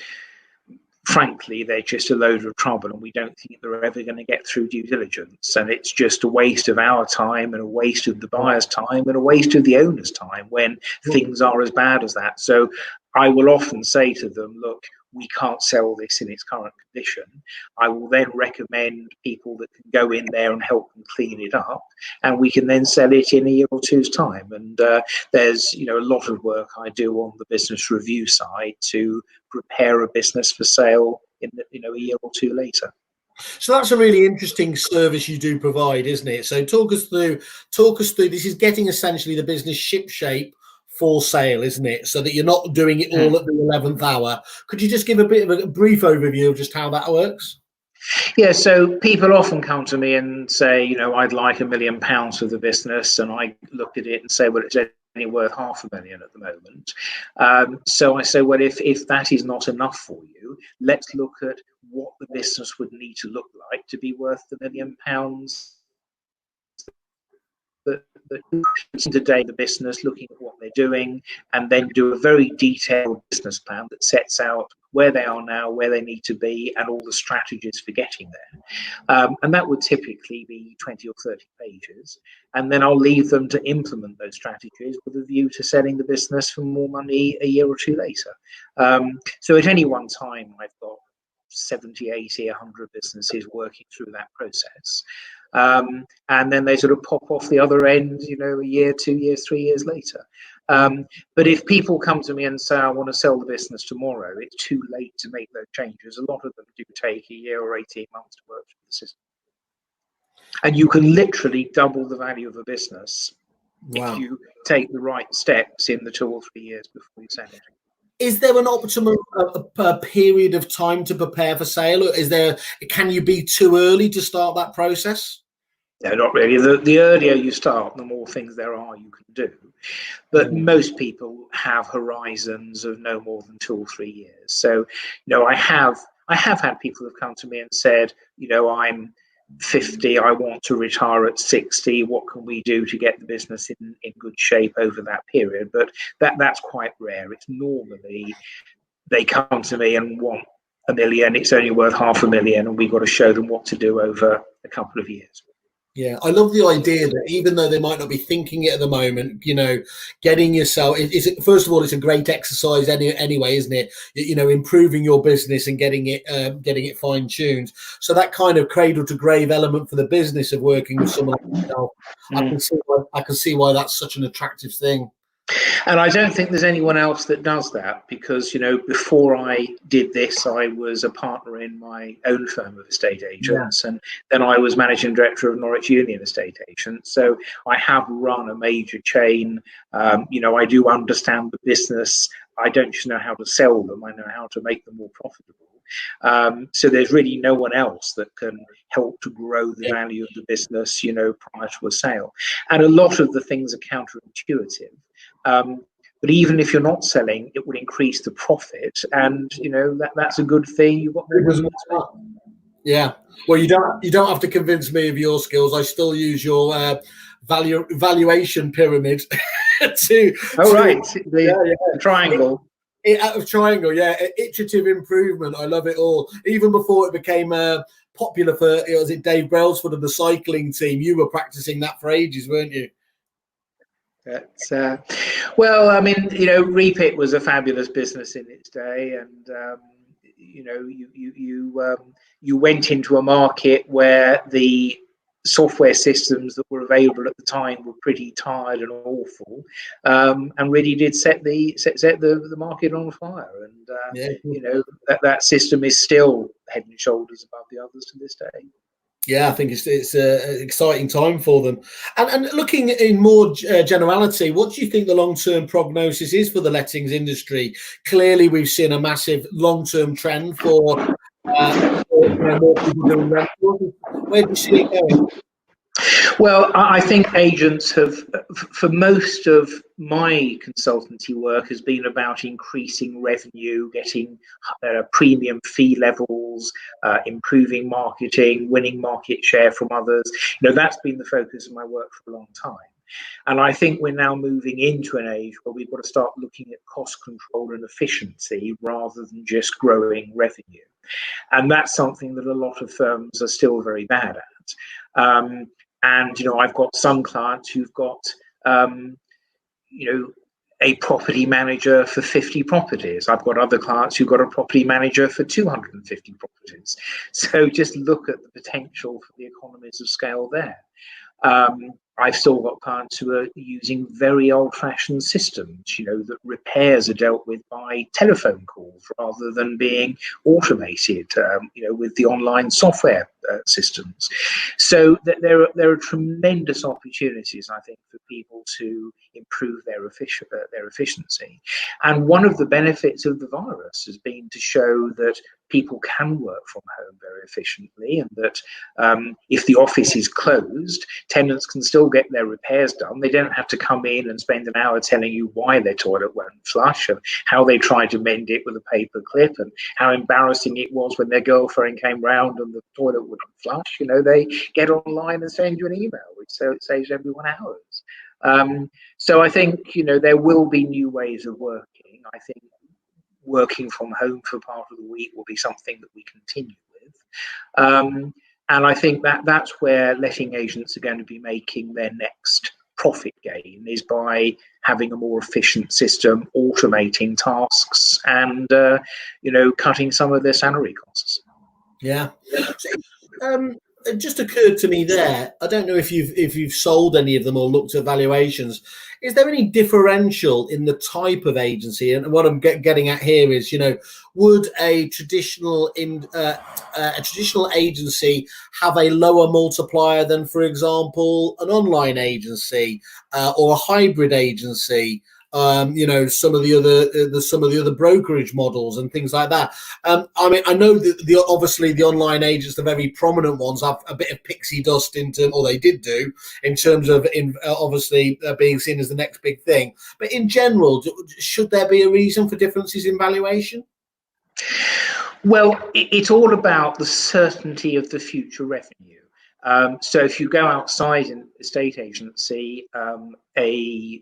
frankly, they're just a load of trouble, and we don't think they're ever going to get through due diligence. And it's just a waste of our time and a waste of the buyer's time and a waste of the owner's time when things are as bad as that. So I will often say to them, look, we can't sell this in its current condition. I will then recommend people that can go in there and help them clean it up, and we can then sell it in a year or two's time. And there's a lot of work I do on the business review side to prepare a business for sale in a year or two later. So that's a really interesting service you do provide, isn't it? So talk us through. This is getting essentially the business shipshape for sale, isn't it? So that you're not doing it all at the 11th hour. Could you just give a bit of a brief overview of just how that works? Yeah, so people often come to me and say, I'd like £1 million for the business, and I look at it and say, well, it's worth £500,000 at the moment. So I say, well, if that is not enough for you, let's look at what the business would need to look like to be worth the £1 million that today the business, looking at what they're doing, and then do a very detailed business plan that sets out where they are now, where they need to be, and all the strategies for getting there. And that would typically be 20 or 30 pages. And then I'll leave them to implement those strategies with a view to selling the business for more money a year or two later. So at any one time, I've got 70, 80, 100 businesses working through that process. And then they sort of pop off the other end, a year, 2 years, 3 years later. But if people come to me and say, I want to sell the business tomorrow, it's too late to make those changes. A lot of them do take a year or 18 months to work through the system. And you can literally double the value of a business if you take the right steps in the 2 or 3 years before you sell it. Is there an optimum period of time to prepare for sale? Or can you be too early to start that process? No, not really. The earlier you start, the more things there are you can do. But most people have horizons of no more than 2 or 3 years. So, I have had people who've come to me and said, I'm 50, I want to retire at 60. What can we do to get the business in good shape over that period? But that's quite rare. It's normally they come to me and want £1 million. It's only worth £500,000, and we've got to show them what to do over a couple of years. Yeah, I love the idea that even though they might not be thinking it at the moment, getting yourself, first of all, it's a great exercise anyway, isn't it? Improving your business and getting it fine tuned. So that kind of cradle to grave element for the business of working with someone like yourself, I can see why that's such an attractive thing. And I don't think there's anyone else that does that, because, before I did this, I was a partner in my own firm of estate agents, and then I was managing director of Norwich Union Estate Agents. So I have run a major chain. I do understand the business. I don't just know how to sell them. I know how to make them more profitable. So there's really no one else that can help to grow the value of the business, prior to a sale. And a lot of the things are counterintuitive. But even if you're not selling, it would increase the profit, and that's a good thing. You've got more. Yeah. Well, you don't have to convince me of your skills. I still use your valuation pyramid to. Oh, right, the triangle. Out of triangle, iterative improvement. I love it all. Even before it became popular for, was it Dave Brailsford of the cycling team? You were practicing that for ages, weren't you? Well, I mean, Repit was a fabulous business in its day, and you went into a market where the software systems that were available at the time were pretty tired and awful, and really did set the market on fire. And that system is still head and shoulders above the others to this day. Yeah, I think it's an exciting time for them. And looking in more generality, what do you think the long-term prognosis is for the lettings industry? Clearly, we've seen a massive long-term trend for more people doing rentals. Where do you see it going? Well, I think agents have, for most of my consultancy work, has been about increasing revenue, getting premium fee levels, improving marketing, winning market share from others. That's been the focus of my work for a long time. And I think we're now moving into an age where we've got to start looking at cost control and efficiency rather than just growing revenue. And that's something that a lot of firms are still very bad at. And I've got some clients who've got a property manager for 50 properties. I've got other clients who've got a property manager for 250 properties. So just look at the potential for the economies of scale there. I've still got clients who are using very old-fashioned systems, that repairs are dealt with by telephone calls rather than being automated, with the online software systems. So there are tremendous opportunities, I think, for people to improve their efficiency. And one of the benefits of the virus has been to show that people can work from home very efficiently, and that if the office is closed, tenants can still get their repairs done. They don't have to come in and spend an hour telling you why their toilet won't flush and how they tried to mend it with a paper clip and how embarrassing it was when their girlfriend came round and the toilet wouldn't flush. They get online and send you an email, which saves everyone hours. So I think, there will be new ways of working. I think working from home for part of the week will be something that we continue with. And I think that's where letting agents are going to be making their next profit gain, is by having a more efficient system, automating tasks, and cutting some of their salary costs. Yeah. It just occurred to me there, I don't know if you've sold any of them or looked at valuations. Is there any differential in the type of agency? And what I'm getting at here is, would a traditional agency have a lower multiplier than, for example, an online agency or a hybrid agency? Some of the other brokerage models and things like that. I know that obviously the online agents, the very prominent ones, have a bit of pixie dust or they did do, in terms of obviously being seen as the next big thing. But in general, should there be a reason for differences in valuation? Well, it's all about the certainty of the future revenue. So if you go outside an estate agency, a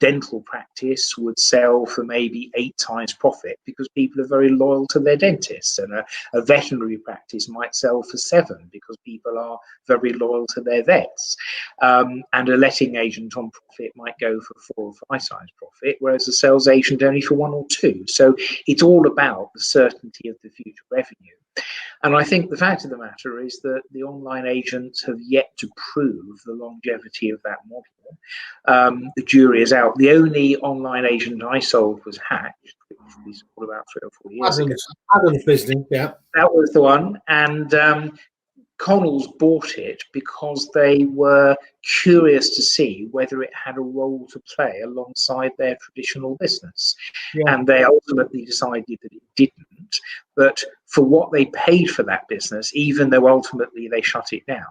dental practice would sell for maybe 8 times profit because people are very loyal to their dentists, and a veterinary practice might sell for 7 because people are very loyal to their vets, and a letting agent on profit might go for 4 or 5 times profit, whereas a sales agent only for 1 or 2. So it's all about the certainty of the future revenue. And I think the fact of the matter is that the online agents have yet to prove the longevity of that model. The jury is out. The only online agent I sold was Hatch, which we sold about 3 or 4 years ago. Adam's business, yeah. That was the one. And Connells bought it because they were curious to see whether it had a role to play alongside their traditional business. Yeah. And they ultimately decided that it didn't. But for what they paid for that business, even though ultimately they shut it down,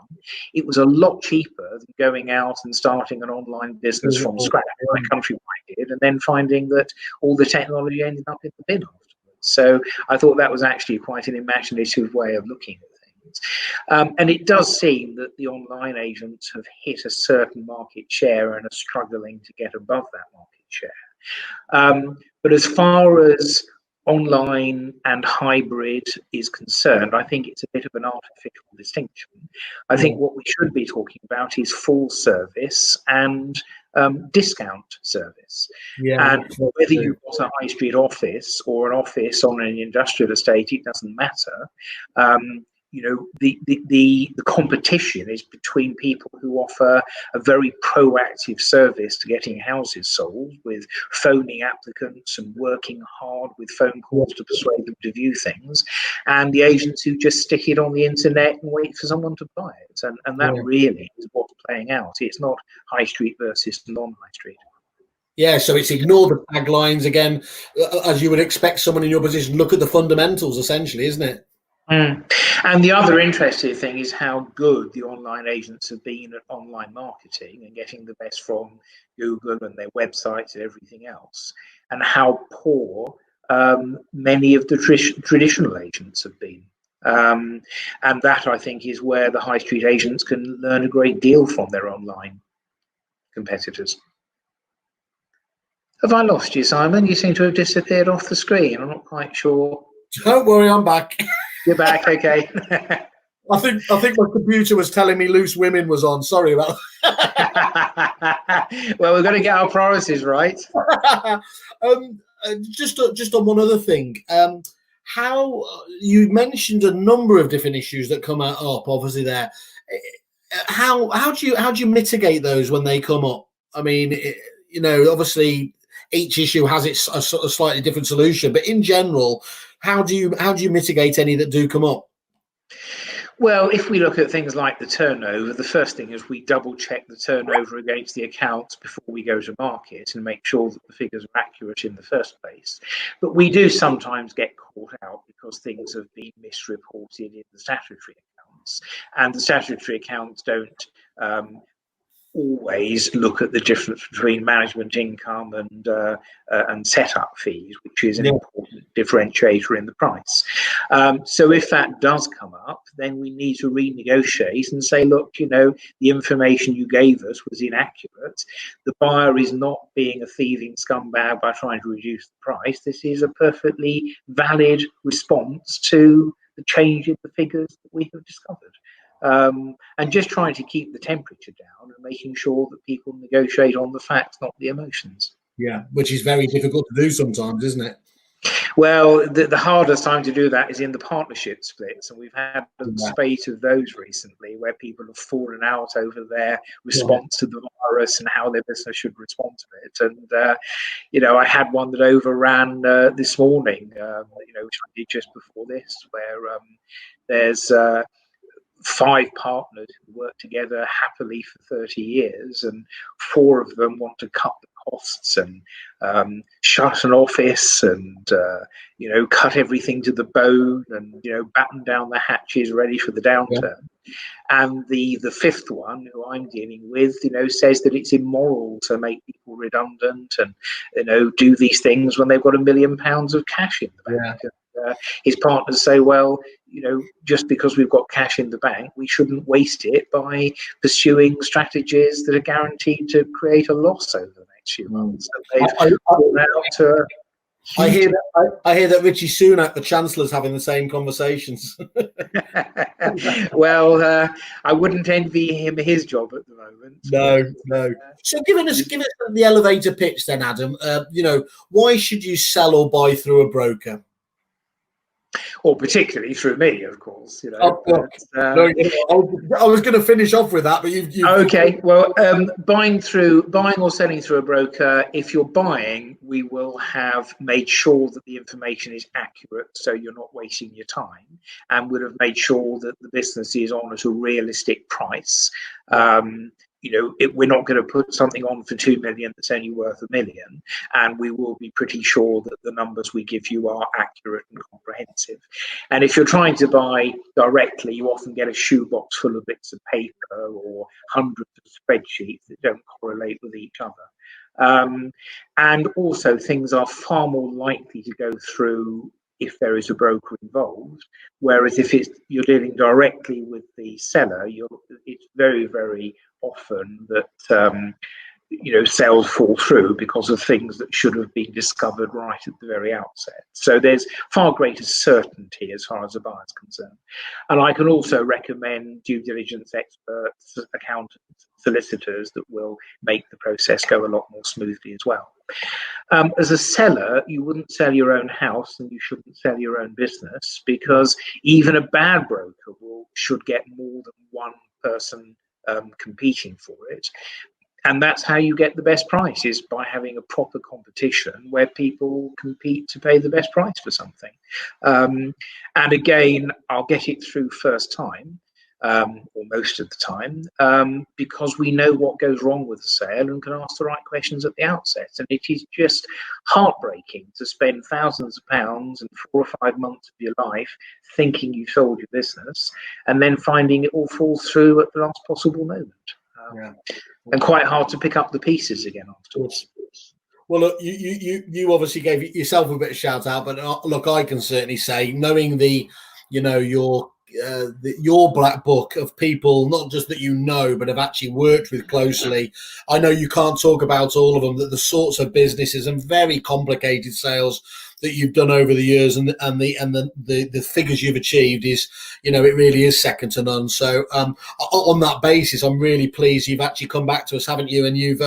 it was a lot cheaper than going out and starting an online business from scratch, like Countrywide did, and then finding that all the technology ended up in the bin afterwards. So I thought that was actually quite an imaginative way of looking at things. And it does seem that the online agents have hit a certain market share and are struggling to get above that market share. But as far as online and hybrid is concerned, I think it's a bit of an artificial distinction. I think what we should be talking about is full service and discount service. Yeah, and whether you've got a high street office or an office on an industrial estate, it doesn't matter. The competition is between people who offer a very proactive service to getting houses sold, with phoning applicants and working hard with phone calls to persuade them to view things, and the agents who just stick it on the internet and wait for someone to buy it. And that really is what's playing out. It's not high street versus non-high street. Yeah, so it's ignore the taglines again, as you would expect someone in your position. Look at the fundamentals, essentially, isn't it? And the other interesting thing is how good the online agents have been at online marketing and getting the best from Google and their websites and everything else, and how poor many of the traditional agents have been. And that, I think, is where the high street agents can learn a great deal from their online competitors. Have I lost you, Simon? You seem to have disappeared off the screen. I'm not quite sure. Don't worry, I'm back. You're back, okay. I think my computer was telling me Loose Women was on. Sorry about that. Well, we've got to get our priorities right. Just on one other thing. How you mentioned a number of different issues that come up, obviously there. How do you mitigate those when they come up? I mean, obviously each issue has its a slightly different solution, but in general, how do you mitigate any that do come up? Well, if we look at things like the turnover, the first thing is we double check the turnover against the accounts before we go to market and make sure that the figures are accurate in the first place. But we do sometimes get caught out because things have been misreported in the statutory accounts, and the statutory accounts don't always look at the difference between management income and setup fees, which is an important differentiator in the price. So if that does come up, then we need to renegotiate and say, look, you know, the information you gave us was inaccurate. The buyer is not being a thieving scumbag by trying to reduce the price. This is a perfectly valid response to the change in the figures that we have discovered. And just trying to keep the temperature down and making sure that people negotiate on the facts, not the emotions. Yeah, which is very difficult to do sometimes, isn't it? Well, the hardest time to do that is in the partnership splits, and we've had a spate of those recently where people have fallen out over their response to the virus and how their business should respond to it. And you know, I had one that overran this morning, you know, which I did just before this, where there's 5 partners who work together happily for 30 years, and 4 of them want to cut the costs and shut an office and you know, cut everything to the bone and, you know, batten down the hatches ready for the downturn. And the 5th one, who I'm dealing with, you know, says that it's immoral to make people redundant and, you know, do these things when they've got £1 million of cash in the bank. His partners say, well, you know, just because we've got cash in the bank, we shouldn't waste it by pursuing strategies that are guaranteed to create a loss over the next few months. So they've gone out to I hear that Richie Sunak, the Chancellor, is having the same conversations. Well, I wouldn't envy him his job at the moment. No. So give us the elevator pitch then, Adam. You know, why should you sell or buy through a broker? Or particularly through me, of course. You know, I was going to finish off with that, but you okay. Well, buying or selling through a broker. If you're buying, we will have made sure that the information is accurate, so you're not wasting your time, and would have made sure that the business is on at a realistic price. You know, we're not going to put something on for 2 million that's only worth $1 million, and we will be pretty sure that the numbers we give you are accurate and comprehensive. And if you're trying to buy directly, you often get a shoebox full of bits of paper or hundreds of spreadsheets that don't correlate with each other. And also, things are far more likely to go through if there is a broker involved, whereas if you're dealing directly with the seller, it's very, very often that you know, sales fall through because of things that should have been discovered right at the very outset. So there's far greater certainty as far as the buyer is concerned. And I can also recommend due diligence experts, accountants, solicitors that will make the process go a lot more smoothly as well. As a seller, you wouldn't sell your own house and you shouldn't sell your own business, because even a bad broker should get more than one person competing for it. And that's how you get the best price, is by having a proper competition where people compete to pay the best price for something. And again, I'll get it through first time, or most of the time, because we know what goes wrong with the sale and can ask the right questions at the outset. And it is just heartbreaking to spend thousands of pounds and 4 or 5 months of your life thinking you've sold your business and then finding it all falls through at the last possible moment. And quite hard to pick up the pieces again afterwards. Well, look, you obviously gave yourself a bit of shout out, but look, I can certainly say, knowing your black book of people, not just that you know, but have actually worked with closely. I know you can't talk about all of them, that the sorts of businesses and very complicated sales that you've done over the years and the figures you've achieved is, you know, it really is second to none. So on that basis, I'm really pleased you've actually come back to us, haven't you? And you've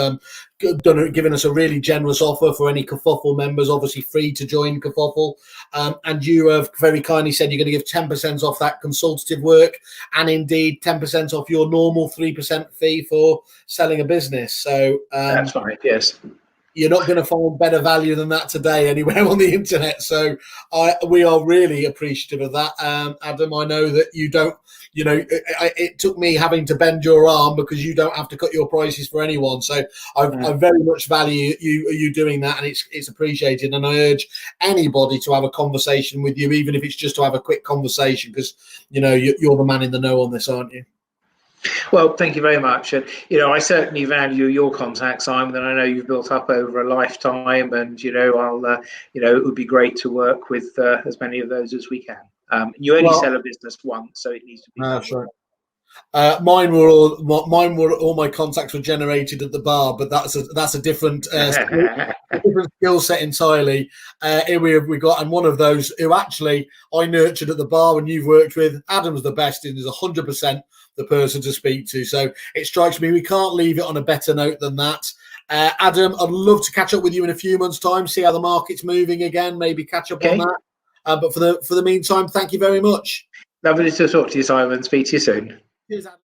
given us a really generous offer for any Kerfuffle members, obviously free to join Kerfuffle. And you have very kindly said you're going to give 10% off that consultative work, and indeed 10% off your normal 3% fee for selling a business. So that's right, yes. you're not going to find better value than that today anywhere on the internet. So we are really appreciative of that, Adam. I know that you don't. You know, it took me having to bend your arm because you don't have to cut your prices for anyone. So I very much value you doing that, and it's appreciated. And I urge anybody to have a conversation with you, even if it's just to have a quick conversation, because you know you're the man in the know on this, aren't you? Well, thank you very much. And, you know, I certainly value your contact, Simon, and I know you've built up over a lifetime. And, you know, it would be great to work with as many of those as we can. You only sell a business once, so it needs to be done. Sure. Mine were all my contacts were generated at the bar, but that's a different skill set entirely. Here we got, and one of those who actually I nurtured at the bar and you've worked with. Adam's the best and is 100% the person to speak to. So it strikes me we can't leave it on a better note than that. Adam, I'd love to catch up with you in a few months' time, see how the market's moving again, maybe catch up on that. But for the meantime, thank you very much. Lovely to talk to you, Simon. Speak to you soon. Cheers, Adam.